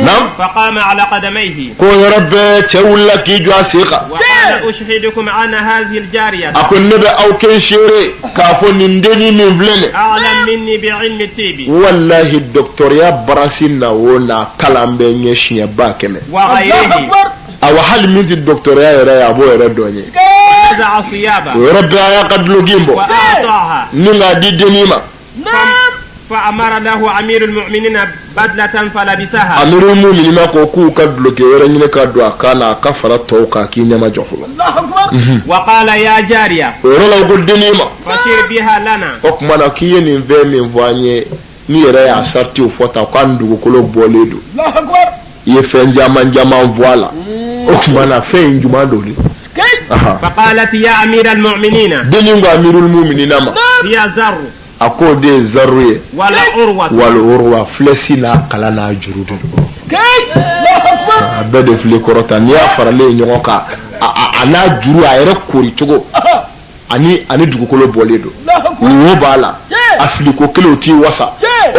nam فقام على قدميه ko rabbe chawla ki jwa siqa وقال أشهدكم أن هذه الجارية akon nebe aw ken shere ka fo ni ndeni ni vlene أعلم مني بعلم الطب wallahi docteur ya barasina wona kalambe nyeshiya bakeme Allahu وغيره Akbar. awa hal min di docteur ya yere ya bo yere donye نزع ثيابه rabbe ya kadlo gimbo وأعطاها ninga di denima فأمر له أمير المؤمنين بدلة فلبسها amiru mu'minina ko ku kadlo ke yere nyine kaddo akana ka fara to ka kinya ma joxlo Allahu Akbar. وقال يا جارية rola ko denima فسير بها لنا okmana kiyeni ve min voanye ni yere ya sarti o fota ko andugo ko lo boledo Allahu Akbar. ye fen jaman voila okmana fen juma doli Kay. aha فقالت يا أمير المؤمنين deningo amirul mu'minina ma هي زر ako de zarruye ولا عروة wal urwa flesi na kala na jurudu Kay. Allahu Akbar. abede fle korota ni afarale nyoko ka ana juru ayere kori chogo ani dugukolo boledo Allahu Akbar. wo bala afiliko kelo ti wasa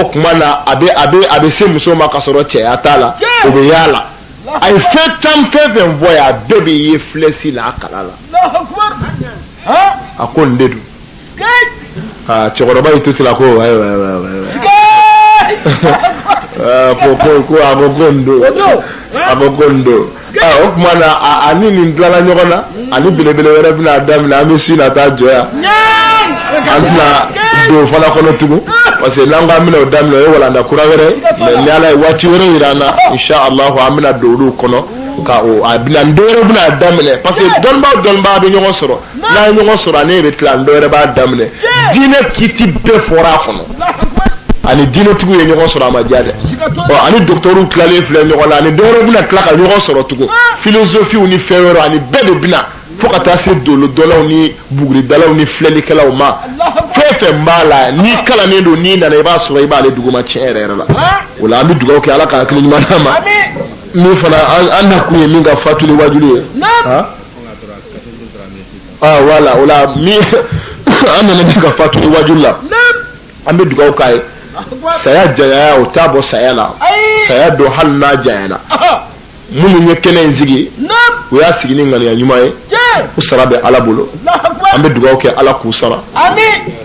okmana abe se muso ma kasoro che atala obe yala ay fetam feven voya bebe ye flesi na kala la Allahu Akbar. Ha? akon ndedu Kay. chokoroba itu sila ko Kay. ko agogondo okmana ani ni ndala nyogona ani bilebele wera bina damina ami sina ta joya antna do fala kono tugu parce que langa mina o damina e wala na kurawere mais nyala wati were irana insha Allah amina do do kono ka o abina ndoro bina damine parce que donba be nyogo soro na nyogo soro ne be tla ndoro ba damine dine kiti be fora kono ani dino tugu ye nyogo soro ma jade o ani docteur klale fle nyogo la ani doro bina tla ka nyogo soro tugu philosophie uni fewero ani bebe bina fokata se dolo dolaw ni bugri dalaw ni fleli kalaw ma fefe mbala ni kala ne do ni na ba soro iba le duguma chere la wala ami dugaw ke ala ka klin manama ni fana anna ku ye minga fatuli wajuli ha wala wala mi anna ne minga fatuli wajulla ambe dugaw kai saya jaya o tabo saya la saya do hal na jayana munu nye kene nzigi o ya sigi ni ngani ya nyuma ye usara be ala bolo ambe dugaw ke ala ku sara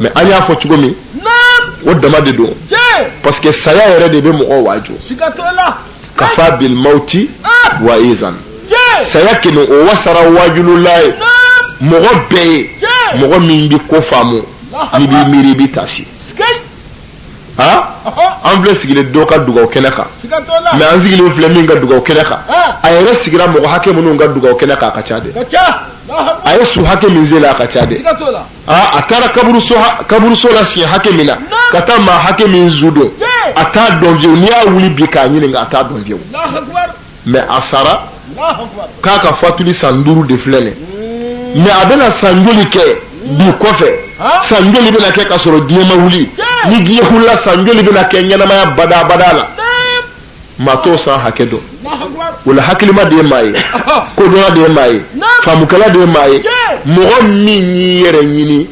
mais anya fo chugomi o dama de do parce que saya yere de be mo waju kafa bil mauti wa izan saya kinu o wasara wajululai mogo be mogo min bi ko famu ni bi miri bi tasi ha an filɛ sigilen dɔ ka dugaw kɛnɛ kan mais an sigilen filɛ min ka dugaw kɛnɛ kan a yɛrɛ sigira mɔgɔ hakɛ minnu ka dugaw kɛnɛ kan a ka ca dɛ a ye su hakɛ min zela a ka ca dɛ a taara kaburuso la siɲɛ hakɛ min na ka taa maa hakɛ min zu don a t'a dɔn fiyewu n'i y'a wuli bi k'a ɲininka a t'a dɔn fiyewu mais a sara k'a ka fatuli san 5 de filɛ nin mais a bɛna san joli kɛ bi kɔfɛ san joli bɛna kɛ ka sɔrɔ diɲɛ ma wuli ni diɲɛ wulila san joli bɛna kɛ ɲɛnamaya bada la maa t'o san hakɛ dɔn wala hakilima de ye maa ye kodɔnna de ye maa ye faamukɛla de ye maa ye mɔgɔ min y'i yɛrɛ ɲini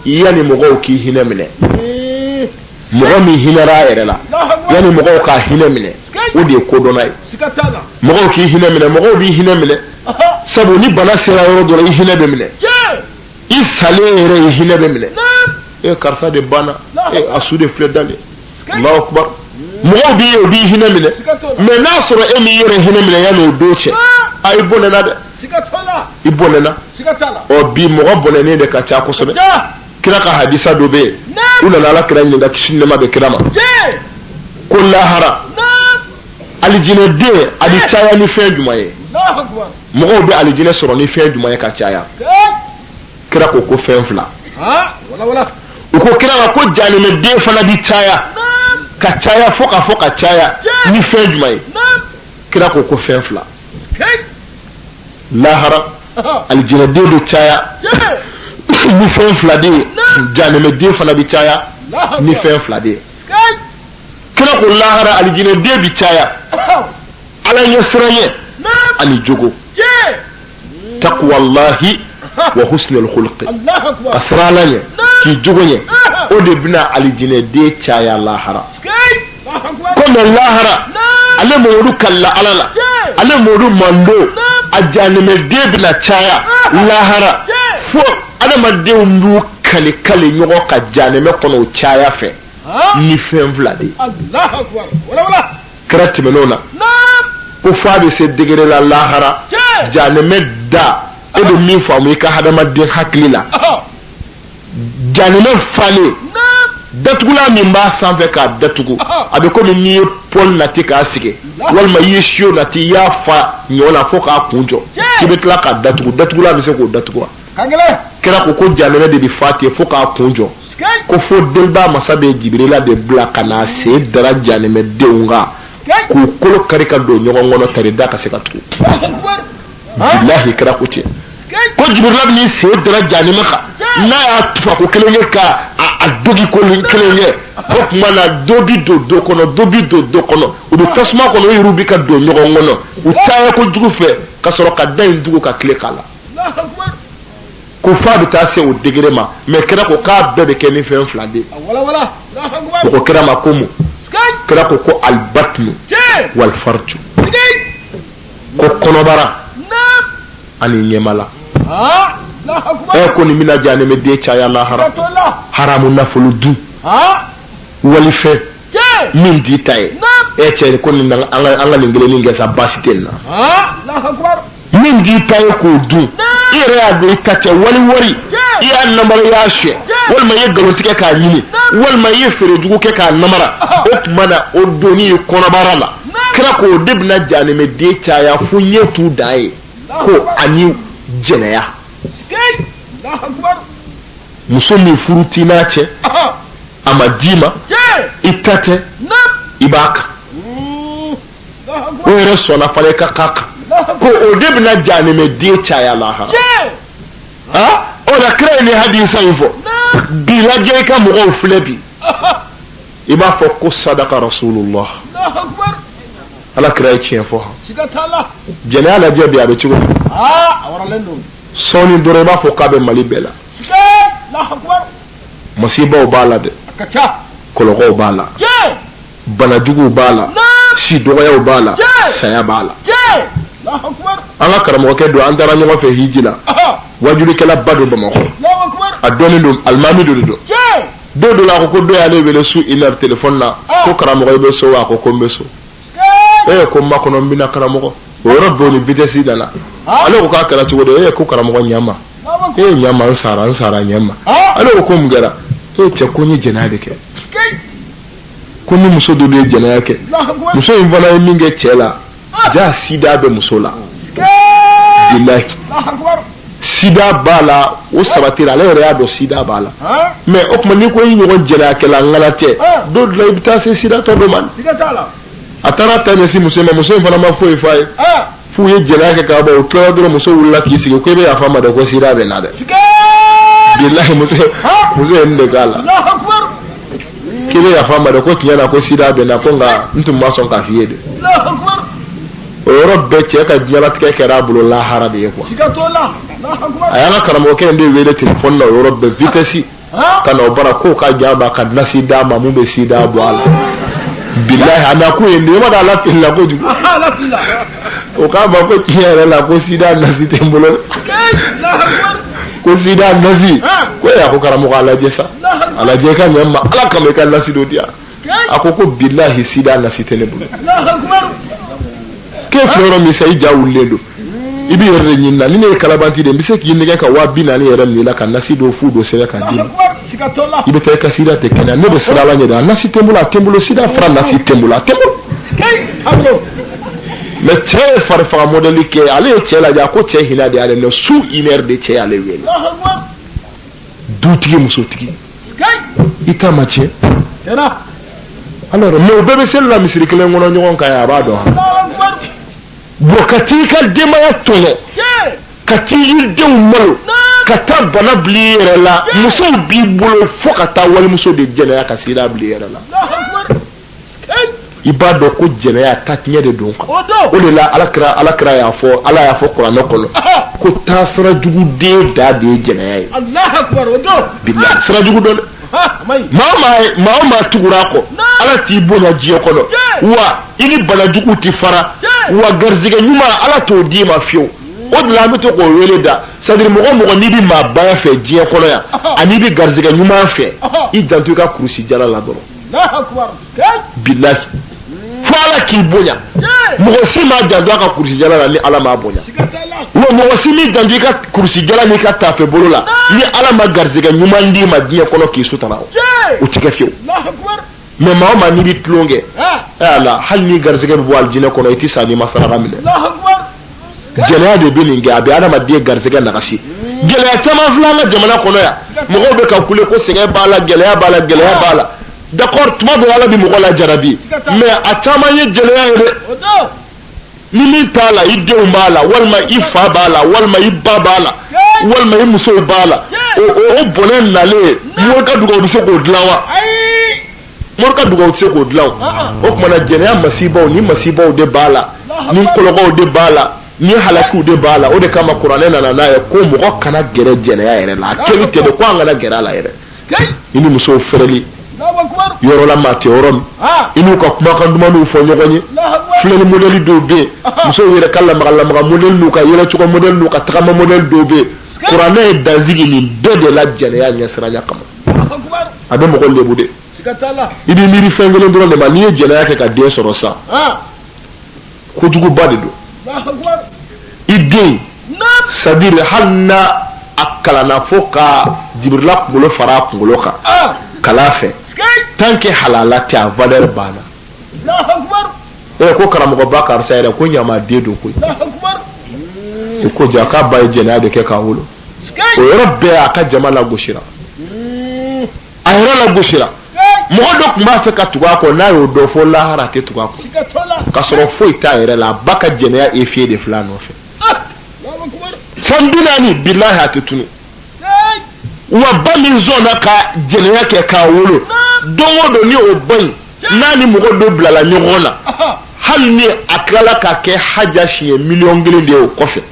yanni mɔgɔw k'i hinɛ minɛ mɔgɔ min hinɛra a yɛrɛ la yanni mɔgɔw k'a hinɛ minɛ o de ye kodɔnna ye mɔgɔw k'i hinɛ minɛ mɔgɔw b'i hinɛ minɛ sabu ni bana sera yɔrɔ dɔ la i hinɛ bɛ minɛ i salen yɛrɛ i hinɛ bɛ minɛ karsa de bana asude filɛ dale Allahu akbar mɔgɔw b'i ye u b'i hinɛ minɛ mais n'a sɔrɔ e m'i yɛrɛ hinɛ minɛ yan'o don cɛ i bɔnɛna dɛ i bɔnɛna bi mɔgɔ bɔnɛnen de ka ca kosɛbɛ kira ka hadisa dɔ bɛ yen u nana Ala kira ɲininka kisi ni nɛɛma bɛ kira ma ko lahara alijinɛden a bɛ caya ni fɛn jumɛn ye mɔgɔw bɛ alijinɛ sɔrɔ ni fɛn jumɛn ye ka caya kira ko fɛn fila u ko kira ma ko jahanɛmɛden fana bɛ caya ka caya fo ka caya ni fɛn jumɛn ye kira ko fɛn fila lahara alijinɛden bɛ caya ni fɛn fila de ye jahanɛmɛden fana bɛ caya ni fɛn fila de ye kira ko lahara alijinɛden bɛ caya Ala ɲɛ siranɲɛ ani jogo taqwallahi wa husnul khuluq ka siran Ala ɲɛ k'i jogo ɲɛ o de bɛna alijinɛden caya lahara komi lahara ale mɔdu kalla Ala la ale mɔdu mando a jahanɛmɛden bɛna caya lahara fo adamadenw b'u kale ɲɔgɔn ka jahanɛmɛ kɔnɔ o caya fɛ ni fɛn fila de kira tɛmɛn'o na ko fo a bɛ se degré la lahara jahanɛmɛ da e bɛ min faamu i ka hadamaden hakili la jahanɛmɛ falen datugulan min b'a sanfɛ k'a datugu a bɛ komi n'i ye pɔl nati k'a sigi walima i ye siyo nati i y'a fa ɲɔ la fo k'a kun jɔ k'i bɛ tila k'a datugu datugulan bɛ se k'o datugu wa kira ko jahanɛmɛ de bɛ fa ten fo k'a kun jɔ ko fo deliba masa bɛ Jibirila de bila ka na se dara jahanɛmɛdenw kan k'u kolo kari ka don ɲɔgɔn kɔnɔ tari da ka se ka tugu bilahi kira ko ten ko Jibirila bɛ se dara jahanɛmɛ kan n'a y'a tufa ko kelen ye ka a dogi ko kelen ye o tuma na dɔ bi don dɔ kɔnɔ dɔ bi don dɔ kɔnɔ u bɛ tasuma kɔnɔ o yɛrɛ bɛ ka don ɲɔgɔn kɔnɔ u caya kojugu fɛ ka sɔrɔ ka da in dugu ka tile k'a la ko fa bɛ taa se o degré ma mais kira ko k'a bɛɛ bɛ kɛ ni fɛn fila de o ko kira ma ko mun kira ko albatnu wal farju ko kɔnɔbara ani ɲɛmala ko nin bɛna jahanɛmɛden caya lahara haramu nafolo dun walifɛn min t'i ta ye cɛ ko nin an ka nin kelennin kɛ sa baasi tɛ nin na min t'i ta ye k'o dun i yɛrɛ y'a dɔn i ta cɛ wari i y'a namara i y'a suɲɛ walima i ye nkalon tigɛ k'a ɲini walima i ye feerejugu kɛ k'a namara o tuma na o donni ye kɔnɔbara la kira k'o de bɛna jahanɛmɛden caya fo ɲɛ t'u dan ye ko ani jɛnɛya muso min furu t'i n'a cɛ a ma d'i ma i ta tɛ i b'a kan o yɛrɛ sɔnna fana i ka k'a kan ko o de bɛna jahanɛmɛden caya lahara o la kira ye nin hadisa in fɔ bi lajɛ i ka mɔgɔw filɛ bi i b'a fɔ ko sadaka rasulullah Ala kira ye tiɲɛ fɔ jɛnɛya lajɛ bi a bɛ cogo di sɔɔni dɔrɔn i b'a fɔ k'a bɛ Mali bɛɛ la masibaw b'a la dɛ kɔlɔkɔw b'a la banajuguw b'a la si dɔgɔyaw b'a la saya b'a la an ka karamɔgɔkɛ don an taara ɲɔgɔn fɛ hiji la wajulikɛla ba don Bamakɔ a dɔɔnin don alimami don dɔ la a ko dɔ y'ale wele su 1 heure téléphone na ko karamɔgɔ i bɛ so wa a ko n bɛ so ko n ma kɔnɔ n bɛna karamɔgɔ o yɔrɔ bɛɛ ni vitesse nana ale ko k'a kɛra cogo di ko karamɔgɔ ɲama ɲama n sara ɲama ale ko mun kɛra cɛ ko n ye jɛnɛya de kɛ ko ni muso dɔ de ye jɛnɛya kɛ muso in fana ye min kɛ cɛ la ja sida bɛ muso la bilahi sida b'a la o sabatira ale yɛrɛ y'a dɔn sida b'a la mais o tuma ni ko i ɲɔgɔn jɛnɛyakɛla ŋana tɛ don dɔ la i bɛ taa se sida tɔ dɔ ma a taara ta ɲɛsin muso in ma muso in fana ma foyi f'a ye f'u ye jɛnɛya kɛ k'a ban o tilala dɔrɔn muso wulila k'i sigi ko i bɛ yafa ma dɛ ko sida bɛ na dɛ bilahi muso ye nin de k'a la k'i bɛ yafa ma dɛ ko tiɲɛ na ko sida bɛ na ko nka n tun ma sɔn k'a f'i ye de o yɔrɔ bɛɛ cɛ ka diɲɛlatigɛ kɛra a bolo lahara de ye quoi a y'an ka karamɔgɔkɛ in de wele téléphone na o yɔrɔ bɛɛ vitesse ka na o bara k'o ka jaba ka nasi d'a ma mun bɛ sida bɔ a la bilahi a na kun ye nin ye ma da ala filila kojugu o k'a ma ko tiɲɛ yɛrɛ la ko sida nasi tɛ n bolo ko sida nasi ko e y'a ko karamɔgɔ a lajɛ sa ala je ka nyamma ala kama ka nasido dia akoko billahi sida nasitene bu Allahu akbar ke floro mi sai jawuledo ibi yere nyinna ni ne kalabanti de mbise ki yinne ka wa bina ni yere ni la kan nasido fudo sere ka din ibe te ka sida te kana ne be sala la nyeda nasitembula tembulo sida fra nasitembula tembulo kay tablo mais cɛ farifaga modèle kɛ ale ye cɛ lajɛ a ko cɛ hinɛ de ale mais su une heure de cɛ ale wele dutigi musotigi i ta ma cɛ alors mais o bɛɛ bɛ seli la misiri kelen kɔnɔ ɲɔgɔn kan a b'a dɔn bon ka t'i ka denbaya tɔɲɔ ka t'i yiridenw malo ka taa bana bila i yɛrɛ la musow b'i bolo fo ka taa walimuso de jɛnɛya ka sida bila i yɛrɛ la i b'a dɔn ko jɛnɛya ta tiɲɛ de don kan o de la alakira y'a fɔ ala y'a fɔ kuranɛ kɔnɔ ko taa sira jugu den da de ye jɛnɛya ye bilahi sira jugu dɔn dɛ maa o maa tugura kɔ ala t'i bonya diɲɛ kɔnɔ wa i ni bana jugu tɛ fara wa garizɛgɛ ɲuman ala t'o d'i ma fiyewu o de la an bɛ to k'o wele da c'est à dire mɔgɔ o mɔgɔ n'i bɛ maa baya fɛ diɲɛ kɔnɔ yan ani bɛ garizɛgɛ ɲuman fɛ i janto i ka kurusi jala la dɔrɔn bilahi fo ala k'i bonya mɔgɔ si m'a janto a ka kurusi jala la ni ala m'a bonya wa mɔgɔ si m'i janto i ka kurusi jala n'i ka tafe bolo la ni ala ma garizɛgɛ ɲuman d'i ma diɲɛ kɔnɔ k'i sutara o tɛ kɛ fiyewu mais maa o maa n'i bɛ tulon kɛ ala hali ni garizɛgɛ bɛ bɔ alijinɛ kɔnɔ i tɛ sa n'i ma saraka minɛ jɛnɛya de bɛ nin kɛ a bɛ adamaden garizɛgɛ nagasi gɛlɛya caman filɛ an ka jamana kɔnɔ yan mɔgɔw bɛ ka kule ko sɛgɛn b'a la gɛlɛya b'a la gɛlɛya b'a la d'accord tuma dɔ ala bɛ mɔgɔ la jarabi mais a caman ye jɛnɛya ye dɛ ni min t'a la i denw b'a la walima i fa b'a la walima i ba b'a la walima i musow b'a la o bɔnɛ nalen mori ka dugawu bɛ se k'o dilan wa mori ka dugawu tɛ se k'o dilan o tumana jɛnɛya masibaw ni masibaw de b'a la ni kɔlɔkɔw de b'a la ni halakiw de b'a la o de kama kuranɛ nana n'a ye ko mɔgɔ kana gɛrɛ jɛnɛya yɛrɛ la a kɛli tɛ de ko an kana gɛrɛ a la yɛrɛ i ni musow fɛrɛli yɔrɔ la maa tɛ yɔrɔ min i n'u ka kumakan dumanw fɔ ɲɔgɔn ye filɛli modèle dɔw bɛ yen musow yɛrɛ ka lamaga modèle n'u ka yɛlɛcogo modèle n'u ka tagama modèle dɔw bɛ yen kuranɛ ye danzigi nin bɛɛ de la jɛnɛya ɲɛsiranya kama a bɛ mɔgɔ lebu de i bɛ miiri fɛn kelen dɔrɔn de ma n'i ye jɛnɛya kɛ ka den sɔrɔ sa kojuguba de don i den c'est à dire hali n'a a kalanna fo ka jibirila kunkolo fara a kunkolo kan kala fɛ tant que halala tɛ a valeur banna ko karamɔgɔba karisa yɛrɛ ko ɲamaden don koyi ko ja k'a ba ye jɛnɛya de kɛ k'a wolo o yɔrɔ bɛɛ a ka jama lagosira a yɛrɛ lagosira mɔgɔ dɔ tun b'a fɛ ka tugu a kɔ n'a y'o dɔn fo lahara a tɛ tugu a kɔ ka sɔrɔ foyi t'a yɛrɛ la a ba ka jɛnɛya effiye de filɛ a nɔfɛ san 40 bilahi a tɛ tunu wa ba min zɔnna ka jɛnɛya kɛ k'a wolo don o don ni o ba in n'a ni mɔgɔ dɔ bilala ɲɔgɔn na hali ni a tilala ka kɛ haja siɲɛ 1,000,000 de ye o kɔfɛ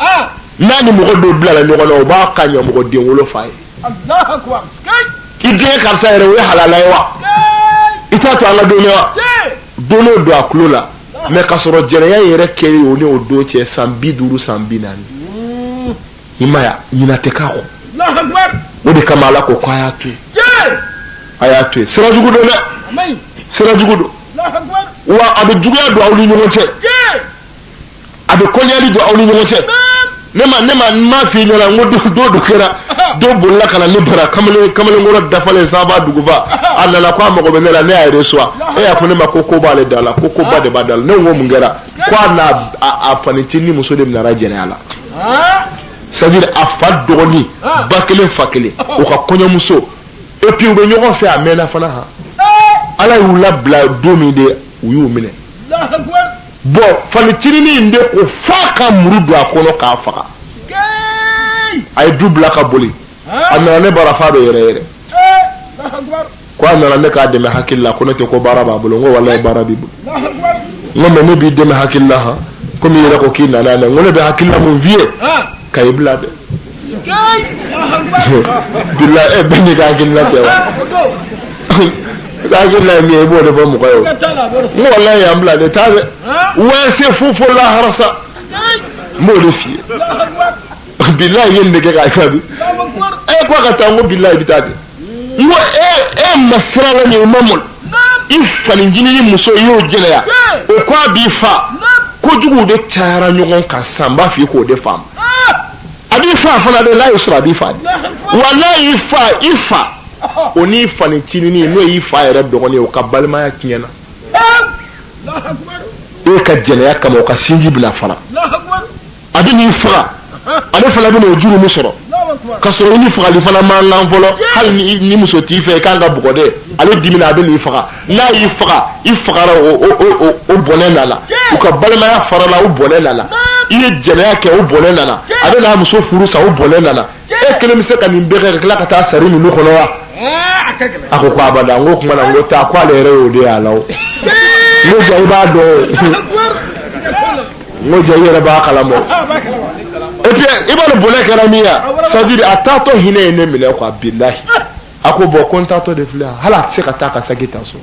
n'a ni mɔgɔ dɔ bilala ɲɔgɔn na o b'a ka ɲɛmɔgɔ den wolo fa ye i den karisa yɛrɛ o ye halala ye wa i t'a to an ka don ye wa don o don a tulo la mais ka sɔrɔ jɛnɛya yɛrɛ kɛlen o ni o don cɛ san 50 san 40 i ma ye ɲinɛ tɛ k'a kɔ o de kama ala ko k'a y'a to yen a y'a to yen sira jugu don dɛ sira jugu don wa a bɛ juguya don aw ni ɲɔgɔn cɛ a bɛ kɔɲali don aw ni ɲɔgɔn cɛ ne ma f'i ɲɛna n ko dɔ kɛra dɔ bolila ka na ne bara kamalenkɔrɔ dafalen Saba Duguba a nana ko a mago bɛ ne la ne y'a reçoit e y'a fɔ ne ma ko b'ale da la ko ba de b'a da la ne ko mun kɛra ko a n'a fanicinin muso de minɛra jɛnɛya la c'est à dire a fa dɔgɔnin ba kelen fa kelen o ka kɔɲɔmuso et puis u bɛ ɲɔgɔn fɛ a mɛnna fana han ala y'u labila don min de u y'u minɛ bon fanicinin in de ko f'a ka muru don a kɔnɔ k'a faga a ye du bila ka boli a nana ne bara f'a bɛ yɛrɛ ko a nana ne k'a dɛmɛ hakili la ko ne tɛ ko baara b'a bolo n ko walayi baara b'i bolo n ko mais ne b'i dɛmɛ hakili la han komi i yɛrɛ ko k'i nana yan dɛ n ko ne bɛ hakili la mun f'i ye ka i bila dɛ bilahi bɛɛ n'i ka hakili la tɛ wa ka hakili la ye min ye i b'o de fɔ mɔgɔ ye o n ko walayi yan bila de taa dɛ wɛse fo lahara sa n b'o de f'i ye bilahi ye nin de kɛ k'a jaabi ko a ka taa n ko bilahi i bɛ taa de ngo masirala ni mamul ifani jini muso yo jeleya o ko bi fa ko jugu de tara nyogon ka samba fi ko de fam abi fa fana de la yusra bi fa wallahi ifa oni fani chini ni no ifa yere dogoni o ka balma ya kinyana e ka jeleya kama o ka sinji bila fara abi ni fa ale fala bi no juru musoro kasoro ni fagali fana mangan folo hal ni muso ti fe kanga bugode ale dimina be ni faga la yi faga ifagara o bolela la u ka balma ya farala o bolela la iye jeleya ke o bolela la ale la muso furu sa o bolela la e kele mise ka nimbe kala ka ta sari ni khono wa ako kwa bada ngo kuma na ngo ta kwa le re o de ala o ngo jai ba do ngo jai re ba kala mo et puis ibalo bolé karamia ça dit atato hine ne mele kwa billahi ako bo kontato de fla hala se kata ka sagita so